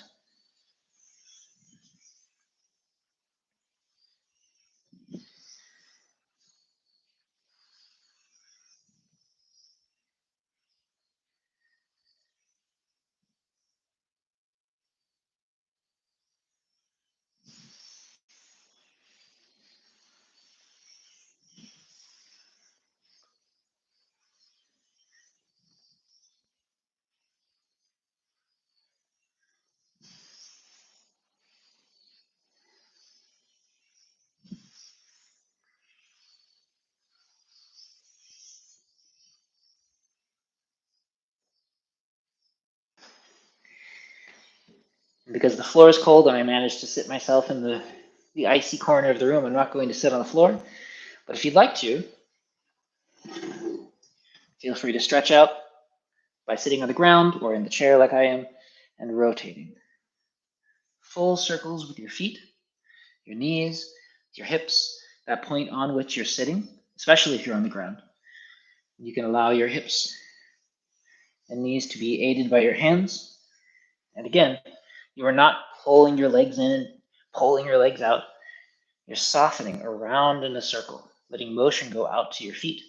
And because the floor is cold and I managed to sit myself in the icy corner of the room, I'm not going to sit on the floor. But if you'd like to, feel free to stretch out by sitting on the ground or in the chair like I am and rotating. Full circles with your feet, your knees, your hips, that point on which you're sitting, especially if you're on the ground. You can allow your hips and knees to be aided by your hands And again, you are not pulling your legs in and pulling your legs out. You're softening around in a circle, letting motion go out to your feet.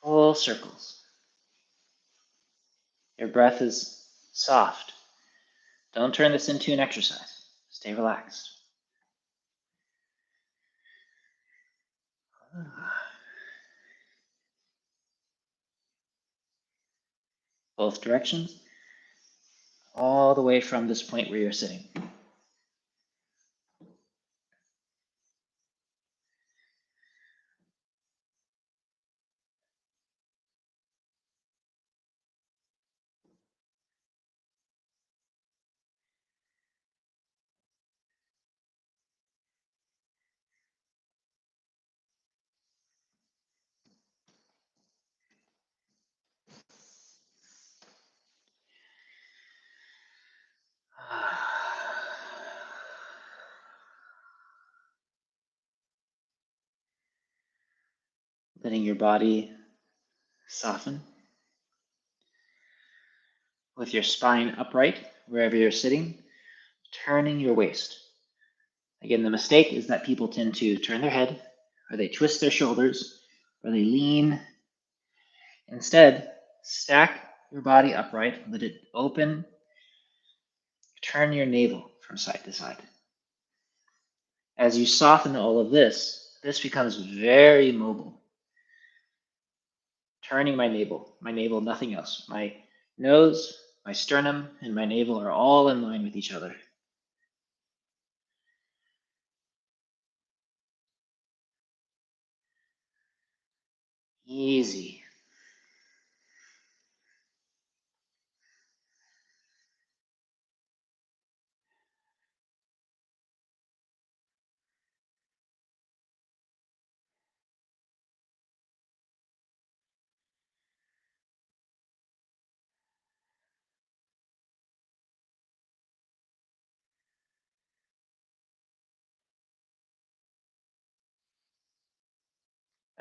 Full circles. Your breath is soft. Don't turn this into an exercise. Stay relaxed. Both directions, all the way from this point where you're sitting. Letting your body soften with your spine upright wherever you're sitting, turning your waist. Again, the mistake is that people tend to turn their head, or they twist their shoulders, or they lean. Instead, stack your body upright, let it open, turn your navel from side to side. As you soften all of this, this becomes very mobile. Turning my navel, nothing else. My nose, my sternum, and my navel are all in line with each other. Easy.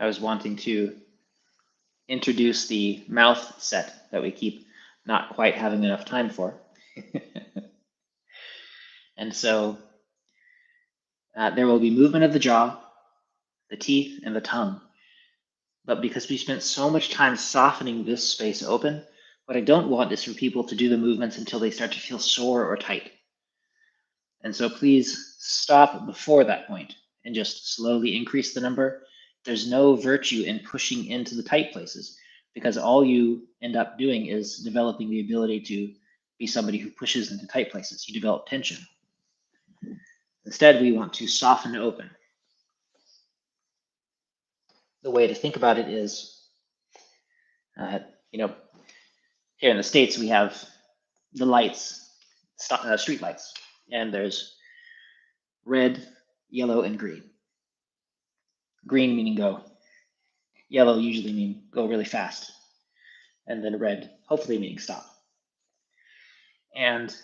I was wanting to introduce the mouth set that we keep not quite having enough time for. And so there will be movement of the jaw, the teeth, and the tongue. But because we spent so much time softening this space open, what I don't want is for people to do the movements until they start to feel sore or tight. And so please stop before that point and just slowly increase the number. There's no virtue in pushing into the tight places, because all you end up doing is developing the ability to be somebody who pushes into tight places. You develop tension. Instead, we want to soften open. The way to think about it is, here in the States, we have the lights, street lights, and there's red, yellow, and green. Green meaning go. Yellow usually mean go really fast. And then red, hopefully meaning stop. And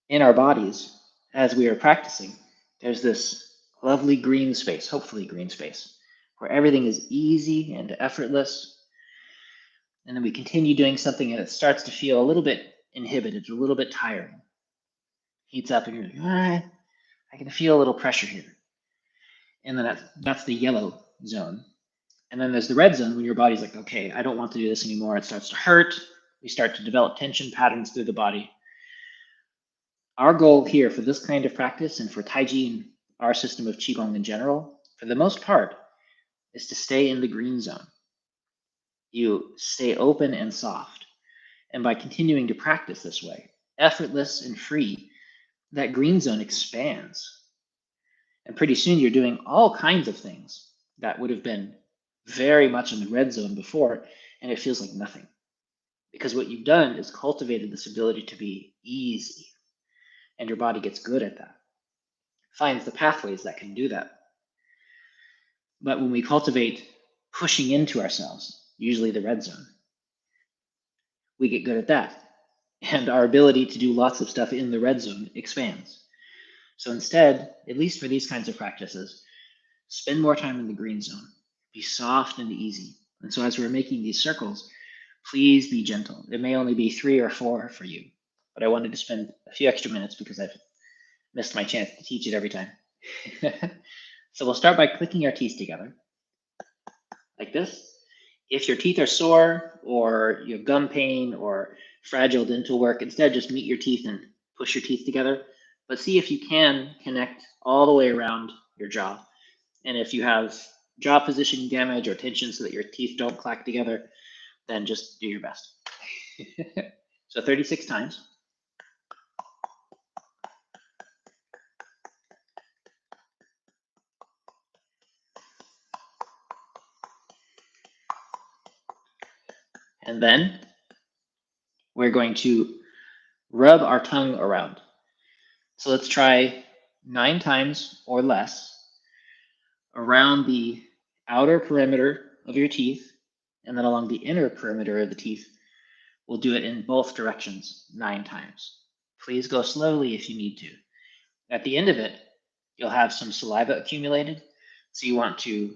in our bodies, as we are practicing, there's this lovely green space, hopefully green space, where everything is easy and effortless. And then we continue doing something and it starts to feel a little bit inhibited, a little bit tiring. Heats up and you're like, I can feel a little pressure here. And then that's the yellow zone. And then there's the red zone when your body's like, okay, I don't want to do this anymore. It starts to hurt. We start to develop tension patterns through the body. Our goal here for this kind of practice and for Taiji and our system of Qigong in general, for the most part, is to stay in the green zone. You stay open and soft. And by continuing to practice this way, effortless and free, that green zone expands. And pretty soon you're doing all kinds of things that would have been very much in the red zone before, and it feels like nothing. Because what you've done is cultivated this ability to be easy, and your body gets good at that, finds the pathways that can do that. But when we cultivate pushing into ourselves, usually the red zone, we get good at that. and our ability to do lots of stuff in the red zone expands. So instead, at least for these kinds of practices, spend more time in the green zone. Be soft and easy. And so as we're making these circles, please be gentle. It may only be 3 or 4 for you, but I wanted to spend a few extra minutes because I've missed my chance to teach it every time. So we'll start by clicking our teeth together, like this. If your teeth are sore or you have gum pain or fragile dental work, instead just meet your teeth and push your teeth together. But see if you can connect all the way around your jaw. And if you have jaw position damage or tension so that your teeth don't clack together, then just do your best. So 36 times. And then we're going to rub our tongue around. So let's try 9 times or less around the outer perimeter of your teeth and then along the inner perimeter of the teeth. We'll do it in both directions 9 times. Please go slowly if you need to. At the end of it, you'll have some saliva accumulated, so you want to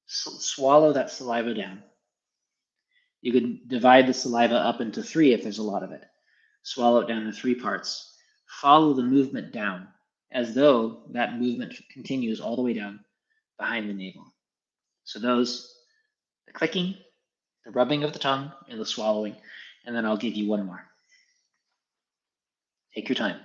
swallow that saliva down. You can divide the saliva up into 3 if there's a lot of it. Swallow it down into 3 parts. Follow the movement down as though that movement continues all the way down behind the navel. So those, the clicking, the rubbing of the tongue, and the swallowing, and then I'll give you one more. Take your time.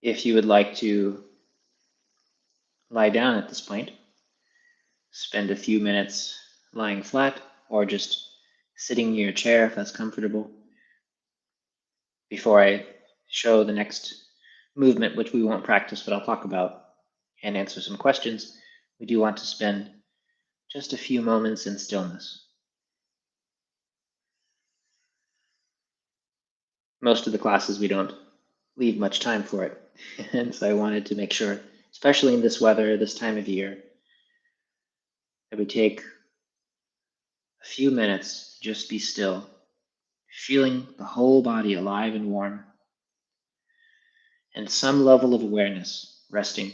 If you would like to lie down at this point, spend a few minutes lying flat or just sitting near a chair if that's comfortable. Before I show the next movement, which we won't practice, but I'll talk about and answer some questions, we do want to spend just a few moments in stillness. Most of the classes we don't leave much time for it, and so I wanted to make sure, especially in this weather, this time of year, that we take a few minutes to just be still, feeling the whole body alive and warm, and some level of awareness resting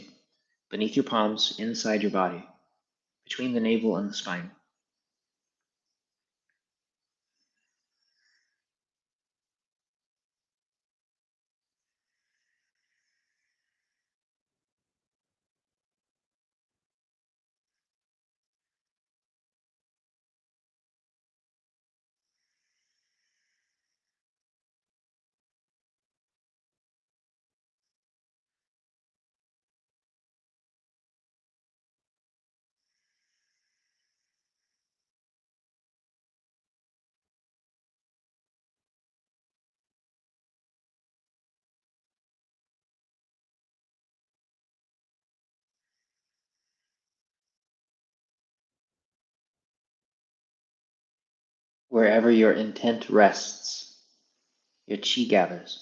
beneath your palms inside your body, between the navel and the spine. Wherever your intent rests, your chi gathers.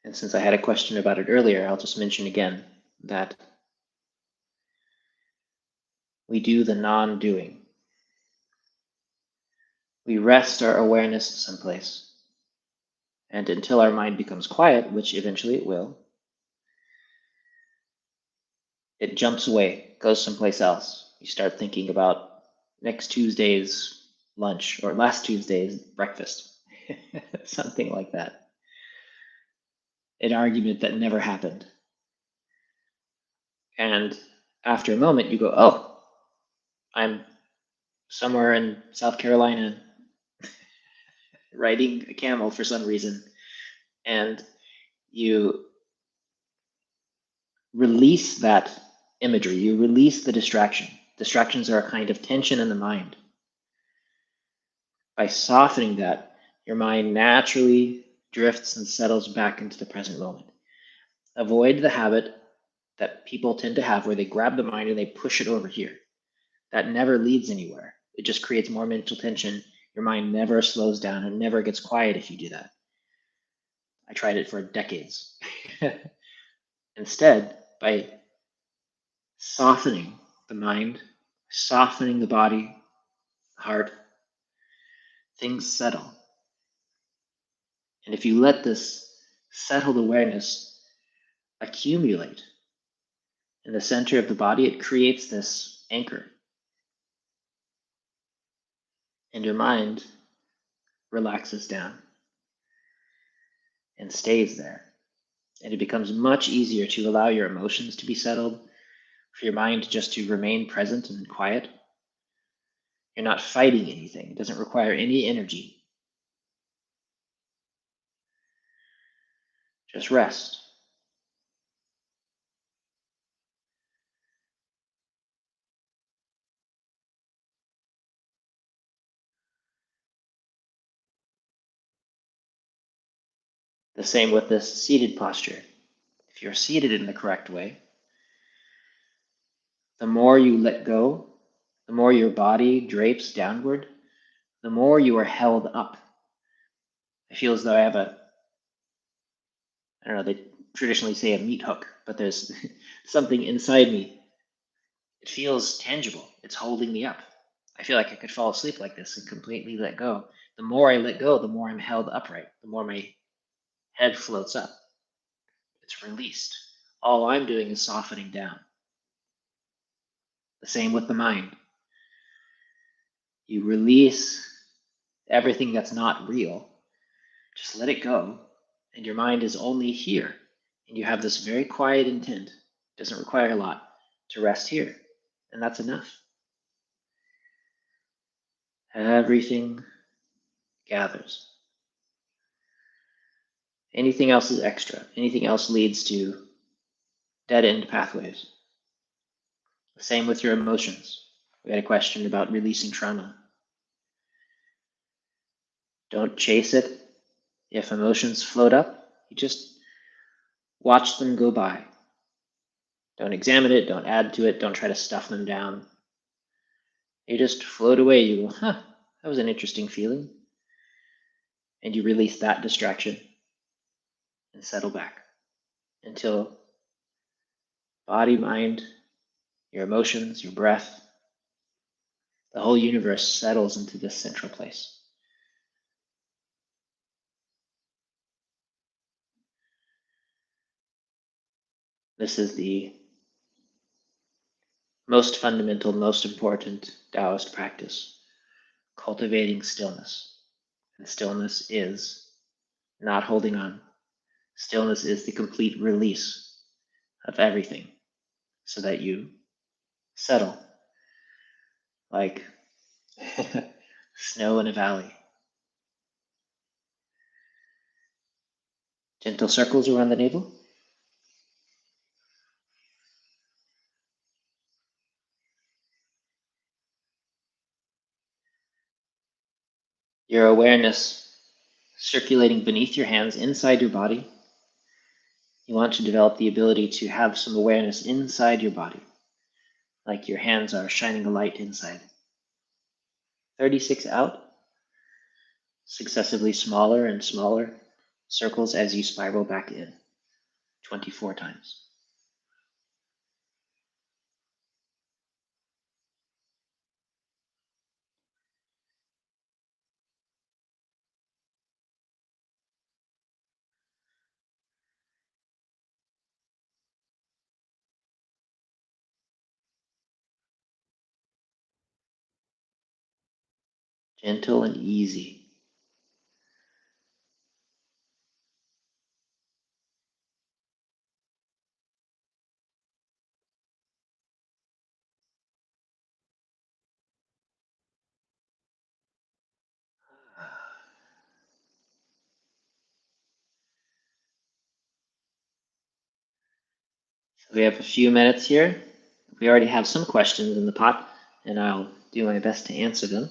And since I had a question about it earlier, I'll just mention again that we do the non-doing. We rest our awareness someplace. And until our mind becomes quiet, which eventually it will, it jumps away, goes someplace else. You start thinking about next Tuesday's lunch or last Tuesday's breakfast, something like that. An argument that never happened. And after a moment, you go, oh, I'm somewhere in South Carolina riding a camel for some reason. And you release that imagery, you release the distraction. Distractions are a kind of tension in the mind. By softening that, your mind naturally drifts and settles back into the present moment. Avoid the habit that people tend to have where they grab the mind and they push it over here. That never leads anywhere. It just creates more mental tension. Your mind never slows down and never gets quiet if you do that. I tried it for decades. Instead, by softening the mind, softening the body, heart, things settle. And if you let this settled awareness accumulate in the center of the body, it creates this anchor. And your mind relaxes down and stays there. And it becomes much easier to allow your emotions to be settled, for your mind just to remain present and quiet. You're not fighting anything. It doesn't require any energy. Just rest. The same with this seated posture. If you're seated in the correct way, the more you let go, the more your body drapes downward, the more you are held up. I feel as though I have I don't know, they traditionally say a meat hook, but there's something inside me. It feels tangible. It's holding me up. I feel like I could fall asleep like this and completely let go. The more I let go, the more I'm held upright, the more my head floats up. It's released. All I'm doing is softening down. The same with the mind. You release everything that's not real. Just let it go, and your mind is only here. And you have this very quiet intent. It doesn't require a lot to rest here, and that's enough. Everything gathers. Anything else is extra. Anything else leads to dead-end pathways. The same with your emotions. We had a question about releasing trauma. Don't chase it. If emotions float up, you just watch them go by. Don't examine it, don't add to it, don't try to stuff them down. You just float away. You go, that was an interesting feeling. And you release that distraction and settle back until body, mind, your emotions, your breath, the whole universe settles into this central place. This is the most fundamental, most important Daoist practice, cultivating stillness. And stillness is not holding on. Stillness is the complete release of everything so that you settle like snow in a valley. Gentle circles around the navel. Your awareness circulating beneath your hands inside your body. You want to develop the ability to have some awareness inside your body, like your hands are shining a light inside. 36 out, successively smaller and smaller circles as you spiral back in, 24 times. Gentle and easy. So we have a few minutes here. We already have some questions in the pot, and I'll do my best to answer them.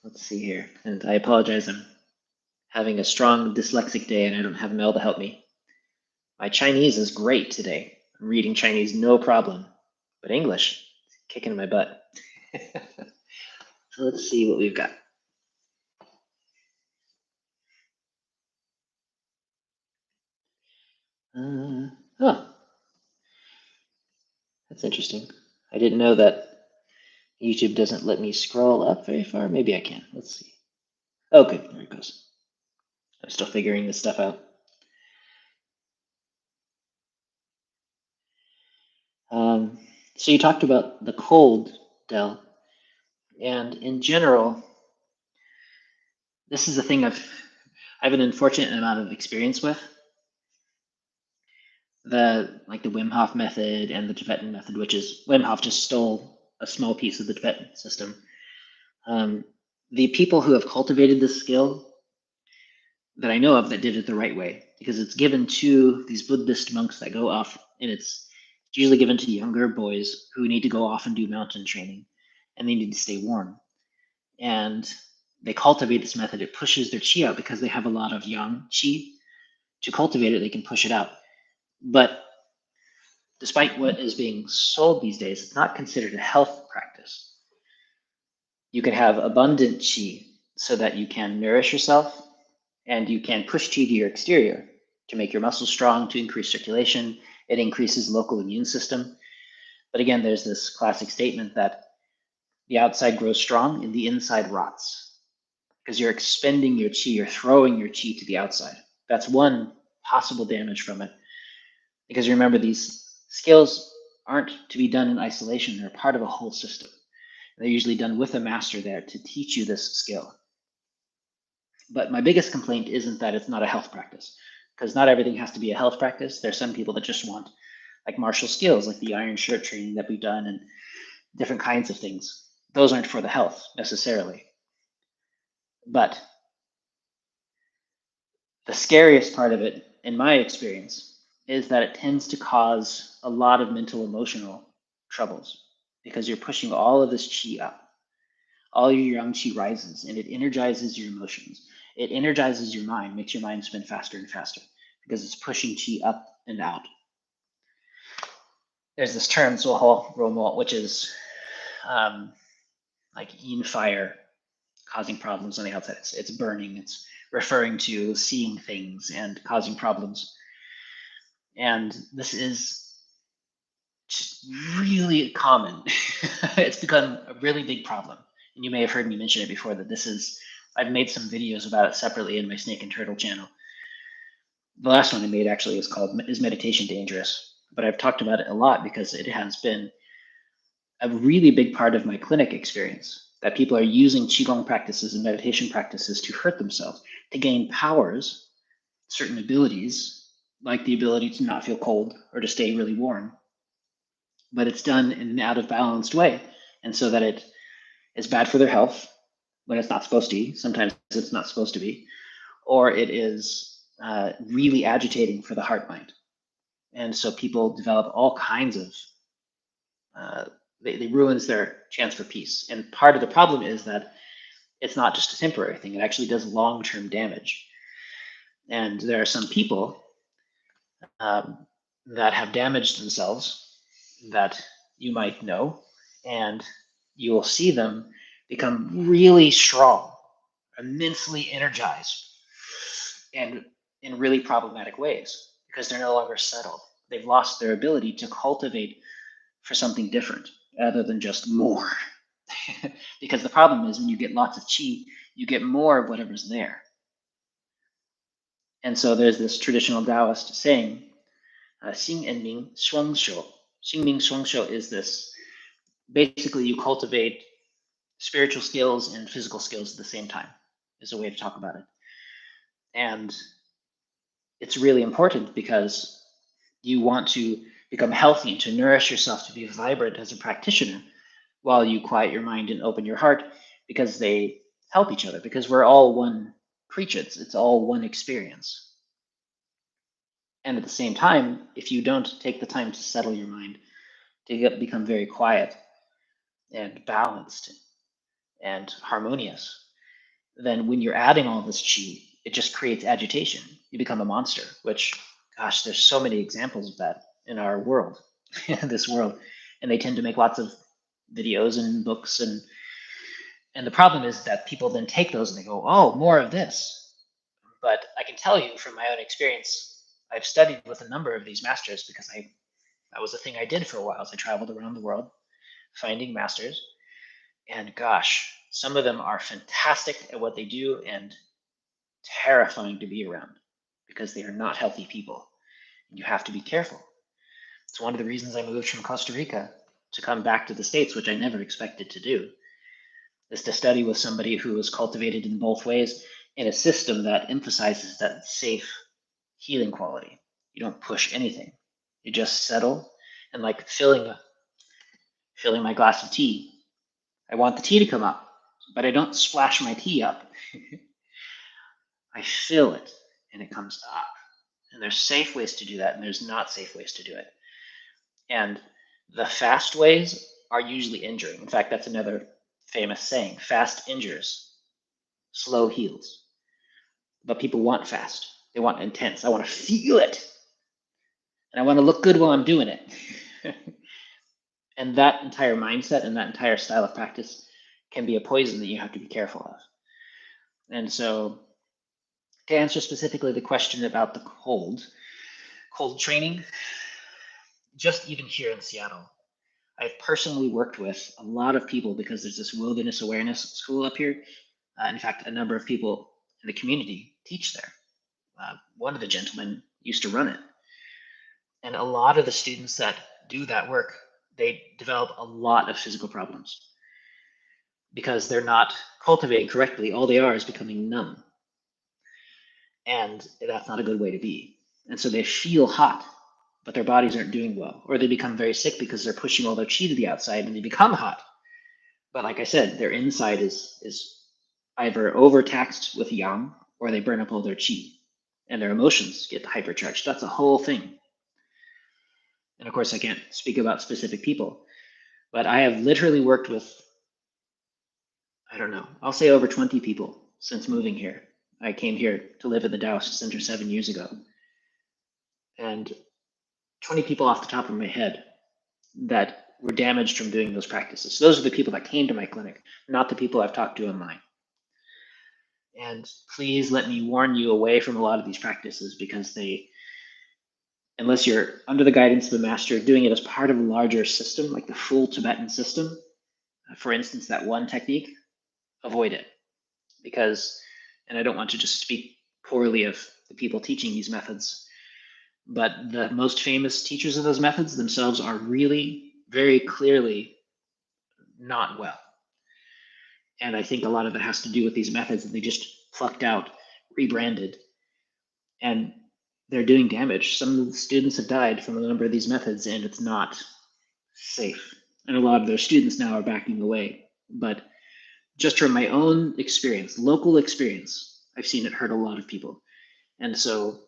Let's see here. And I apologize, I'm having a strong dyslexic day and I don't have Mel to help me. My Chinese is great today. I'm reading Chinese no problem, but English is kicking my butt. So let's see what we've got. Oh, that's interesting. I didn't know that YouTube doesn't let me scroll up very far. Maybe I can. Let's see. Okay, there it goes. I'm still figuring this stuff out. So you talked about the cold, Del, and in general, this is a thing I have an unfortunate amount of experience with. The Wim Hof method and the Tibetan method, which is Wim Hof just stole a small piece of the Tibetan system. The people who have cultivated this skill that I know of that did it the right way, because it's given to these Buddhist monks that go off, and it's usually given to younger boys who need to go off and do mountain training, and they need to stay warm. And they cultivate this method. It pushes their chi out because they have a lot of yang chi. To cultivate it, they can push it out. But despite what is being sold these days, it's not considered a health practice. You can have abundant chi so that you can nourish yourself and you can push chi to your exterior to make your muscles strong, to increase circulation. It increases local immune system. But again, there's this classic statement that the outside grows strong and the inside rots, because you're expending your chi, you're throwing your chi to the outside. That's one possible damage from it. Because remember, these skills aren't to be done in isolation, they're part of a whole system. They're usually done with a master there to teach you this skill. But my biggest complaint isn't that it's not a health practice, because not everything has to be a health practice. There's some people that just want like martial skills, like the iron shirt training that we've done and different kinds of things. Those aren't for the health necessarily. But the scariest part of it, in my experience, is that it tends to cause a lot of mental emotional troubles, because you're pushing all of this chi up. All your yang chi rises and it energizes your emotions. It energizes your mind, makes your mind spin faster and faster because it's pushing chi up and out. There's this term, Zohal Romo, which is like yin fire causing problems on the outside. It's burning. It's referring to seeing things and causing problems. And this is just really common. It's become a really big problem. And you may have heard me mention it before, that this is, I've made some videos about it separately in my Snake and Turtle channel. The last one I made actually is called Is Meditation Dangerous? But I've talked about it a lot because it has been a really big part of my clinic experience, that people are using Qigong practices and meditation practices to hurt themselves, to gain powers, certain abilities, like the ability to not feel cold or to stay really warm. But it's done in an out of balanced way. And so that it is bad for their health when it's not supposed to be. Sometimes it's not supposed to be. Or it is really agitating for the heart mind. And so people develop all kinds of, they ruins their chance for peace. And part of the problem is that it's not just a temporary thing. It actually does long-term damage. And there are some people that have damaged themselves that you might know, and you will see them become really strong, immensely energized, and in really problematic ways because they're no longer settled. They've lost their ability to cultivate for something different other than just more. Because the problem is when you get lots of qi, you get more of whatever's there. And so there's this traditional Daoist saying, Xing and Ming Shuang Shou. Xing Ming Shuang Shou is this, basically you cultivate spiritual skills and physical skills at the same time, is a way to talk about it. And it's really important because you want to become healthy and to nourish yourself to be vibrant as a practitioner while you quiet your mind and open your heart, because they help each other, because we're all one creature. It's all one experience. And at the same time, if you don't take the time to settle your mind, to become very quiet and balanced and harmonious, then when you're adding all this chi, it just creates agitation. You become a monster, which, gosh, there's so many examples of that in our world, this world. And they tend to make lots of videos and books. And the problem is that people then take those and they go, oh, more of this. But I can tell you from my own experience, I've studied with a number of these masters because that was a thing I did for a while. As I traveled around the world finding masters. And gosh, some of them are fantastic at what they do and terrifying to be around because they are not healthy people. You have to be careful. It's one of the reasons I moved from Costa Rica to come back to the States, which I never expected to do, is to study with somebody who is cultivated in both ways in a system that emphasizes that safe healing quality. You don't push anything. You just settle, and like filling my glass of tea. I want the tea to come up, but I don't splash my tea up. I fill it and it comes up. And there's safe ways to do that, and there's not safe ways to do it. And the fast ways are usually injuring. In fact, that's another famous saying: fast injures, slow heals. But people want fast. They want intense. I want to feel it. And I want to look good while I'm doing it. And that entire mindset and that entire style of practice can be a poison that you have to be careful of. And so, to answer specifically the question about the cold training, just even here in Seattle, I've personally worked with a lot of people because there's this wilderness awareness school up here. In fact, a number of people in the community teach there. One of the gentlemen used to run it. And a lot of the students that do that work, they develop a lot of physical problems because they're not cultivating correctly. All they are is becoming numb. And that's not a good way to be. And so they feel hot, but their bodies aren't doing well. Or they become very sick because they're pushing all their chi to the outside and they become hot. But like I said, their inside is either overtaxed with yang or they burn up all their chi. And their emotions get hypercharged. That's a whole thing. And of course, I can't speak about specific people, but I have literally worked with, I don't know, I'll say over 20 people since moving here. I came here to live at the Daoist Center 7 years ago. And 20 people off the top of my head that were damaged from doing those practices. So those are the people that came to my clinic, not the people I've talked to online. And please let me warn you away from a lot of these practices because they, unless you're under the guidance of a master, doing it as part of a larger system, like the full Tibetan system, for instance, that one technique, avoid it. Because, and I don't want to just speak poorly of the people teaching these methods, but the most famous teachers of those methods themselves are really very clearly not well. And I think a lot of it has to do with these methods that they just plucked out, rebranded, and they're doing damage. Some of the students have died from a number of these methods, and it's not safe. And a lot of their students now are backing away. But just from my own experience, local experience, I've seen it hurt a lot of people. And so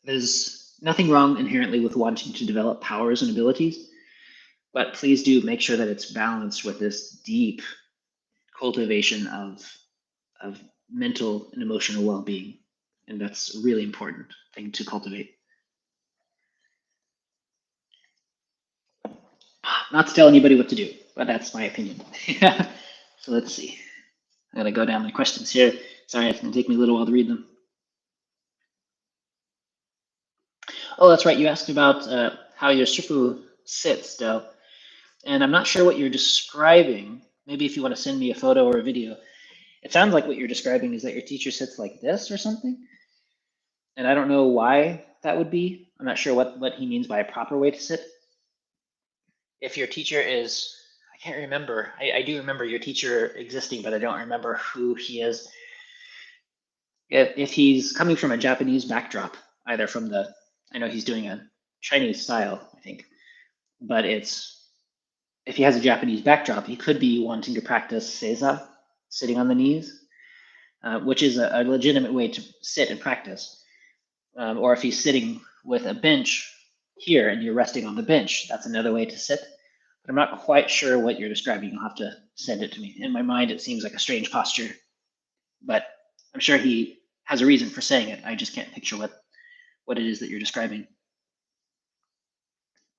there's nothing wrong inherently with wanting to develop powers and abilities, but please do make sure that it's balanced with this deep cultivation of mental and emotional well-being. And that's a really important thing to cultivate. Not to tell anybody what to do, but that's my opinion. So let's see. I'm gonna go down my questions here. Sorry, it's gonna take me a little while to read them. Oh, that's right. You asked about how your shifu sits, though, and I'm not sure what you're describing. Maybe if you want to send me a photo or a video. It sounds like what you're describing is that your teacher sits like this or something, and I don't know why that would be. I'm not sure what he means by a proper way to sit. If your teacher is, I can't remember. I do remember your teacher existing, but I don't remember who he is. If he's coming from a Japanese backdrop, either from the, I know he's doing a Chinese style, I think, but if he has a Japanese backdrop, he could be wanting to practice seiza, sitting on the knees, which is a legitimate way to sit and practice. Or if he's sitting with a bench here and you're resting on the bench, that's another way to sit. But I'm not quite sure what you're describing. You'll have to send it to me. In my mind, it seems like a strange posture, but I'm sure he has a reason for saying it. I just can't picture what it is that you're describing.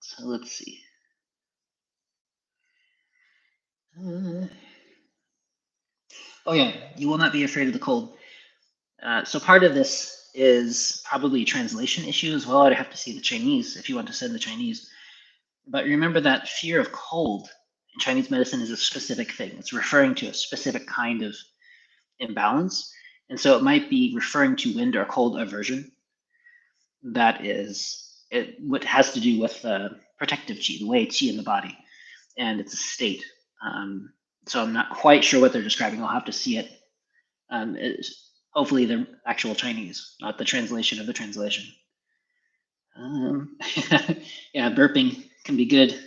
So let's see. Oh yeah, you will not be afraid of the cold. So part of this is probably a translation issue as well. I'd have to see the Chinese if you want to send the Chinese. But remember that fear of cold in Chinese medicine is a specific thing. It's referring to a specific kind of imbalance. And so it might be referring to wind or cold aversion. That is, what has to do with protective qi, the way qi in the body. And it's a state. So I'm not quite sure what they're describing. I'll have to see it. Hopefully the actual Chinese, not the translation of the translation. Yeah, burping can be good,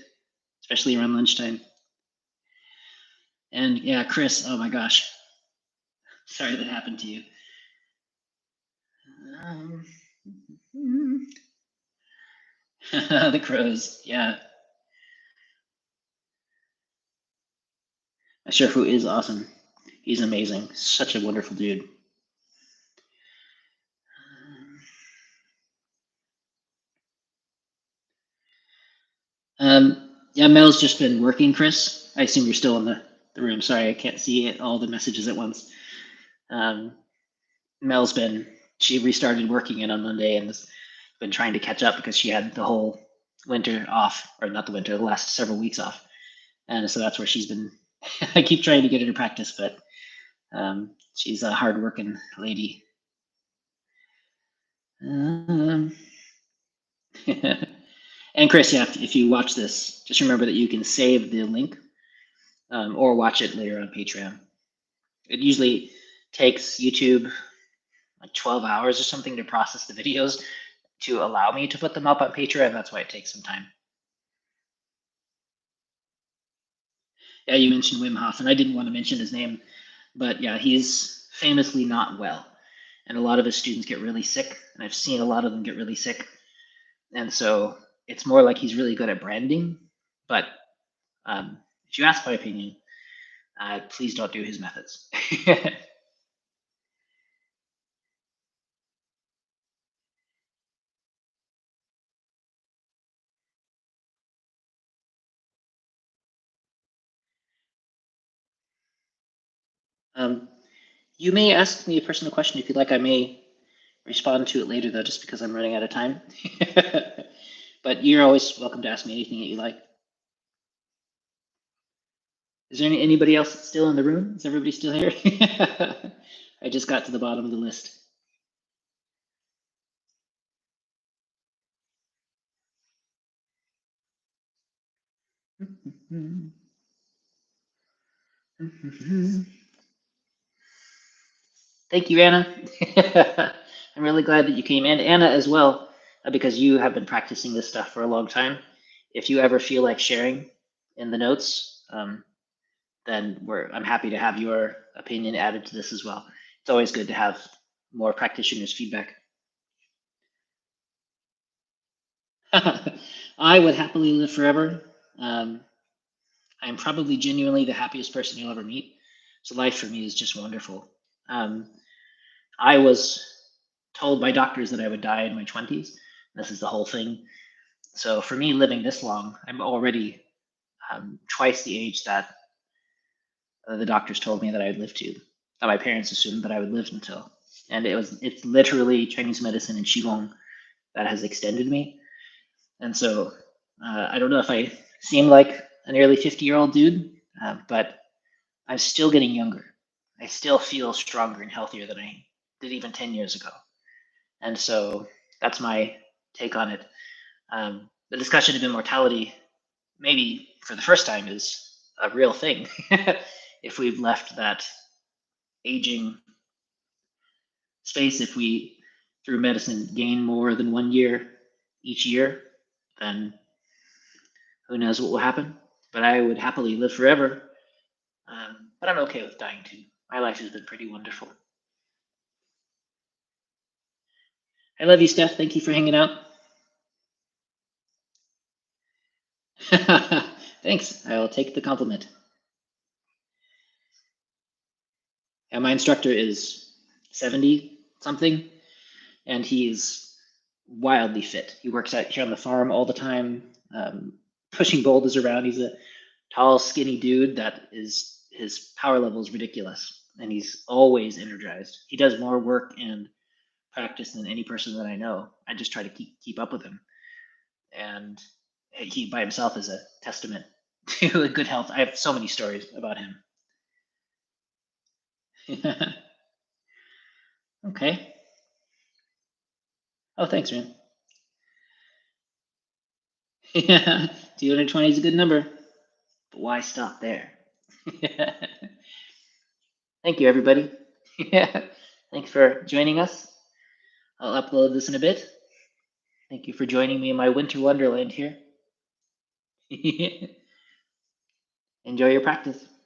especially around lunchtime. And yeah, Chris, oh my gosh, sorry that happened to you. The crows, yeah. My Shifu is awesome. He's amazing. Such a wonderful dude. Yeah, Mel's just been working, Chris. I assume you're still in the room. Sorry, I can't see all the messages at once. Mel's she restarted working in on Monday and has been trying to catch up because she had the whole winter off, or not the winter, the last several weeks off. And so that's where she's been. I keep trying to get her to practice, but she's a hardworking lady. And Chris, yeah, if you watch this, just remember that you can save the link or watch it later on Patreon. It usually takes YouTube like 12 hours or something to process the videos to allow me to put them up on Patreon. That's why it takes some time. Yeah, you mentioned Wim Hof, and I didn't want to mention his name, but yeah, he's famously not well. And a lot of his students get really sick, and I've seen a lot of them get really sick. And so it's more like he's really good at branding. But if you ask my opinion, please don't do his methods. You may ask me a personal question if you'd like. I may respond to it later, though, just because I'm running out of time. But you're always welcome to ask me anything that you like. Is there anybody else that's still in the room? Is everybody still here? I just got to the bottom of the list. Thank you, Anna. I'm really glad that you came, and Anna as well, because you have been practicing this stuff for a long time. If you ever feel like sharing in the notes, then I'm happy to have your opinion added to this as well. It's always good to have more practitioners' feedback. I would happily live forever. I'm probably genuinely the happiest person you'll ever meet. So life for me is just wonderful. I was told by doctors that I would die in my 20s. This is the whole thing. So for me, living this long, I'm already twice the age that the doctors told me that I would live to, that my parents assumed that I would live until. And it's literally Chinese medicine and Qigong that has extended me. And so I don't know if I seem like a nearly 50-year-old dude, but I'm still getting younger. I still feel stronger and healthier than I did even 10 years ago. And so that's my take on it. The discussion of immortality, maybe for the first time, is a real thing. If we've left that aging space, if we, through medicine, gain more than 1 year each year, then who knows what will happen. But I would happily live forever. But I'm okay with dying too. My life has been pretty wonderful. I love you, Steph. Thank you for hanging out. Thanks. I'll take the compliment. Yeah, my instructor is 70 something, and he's wildly fit. He works out here on the farm all the time, pushing boulders around. He's a tall, skinny dude that is, his power level is ridiculous, and he's always energized. He does more work and practice than any person that I know. I just try to keep up with him, and he by himself is a testament to good health. I have so many stories about him. Okay. Oh, thanks, man. Yeah, 220 is a good number, but why stop there? Thank you, everybody. Yeah, thanks for joining us. I'll upload this in a bit. Thank you for joining me in my winter wonderland here. Enjoy your practice.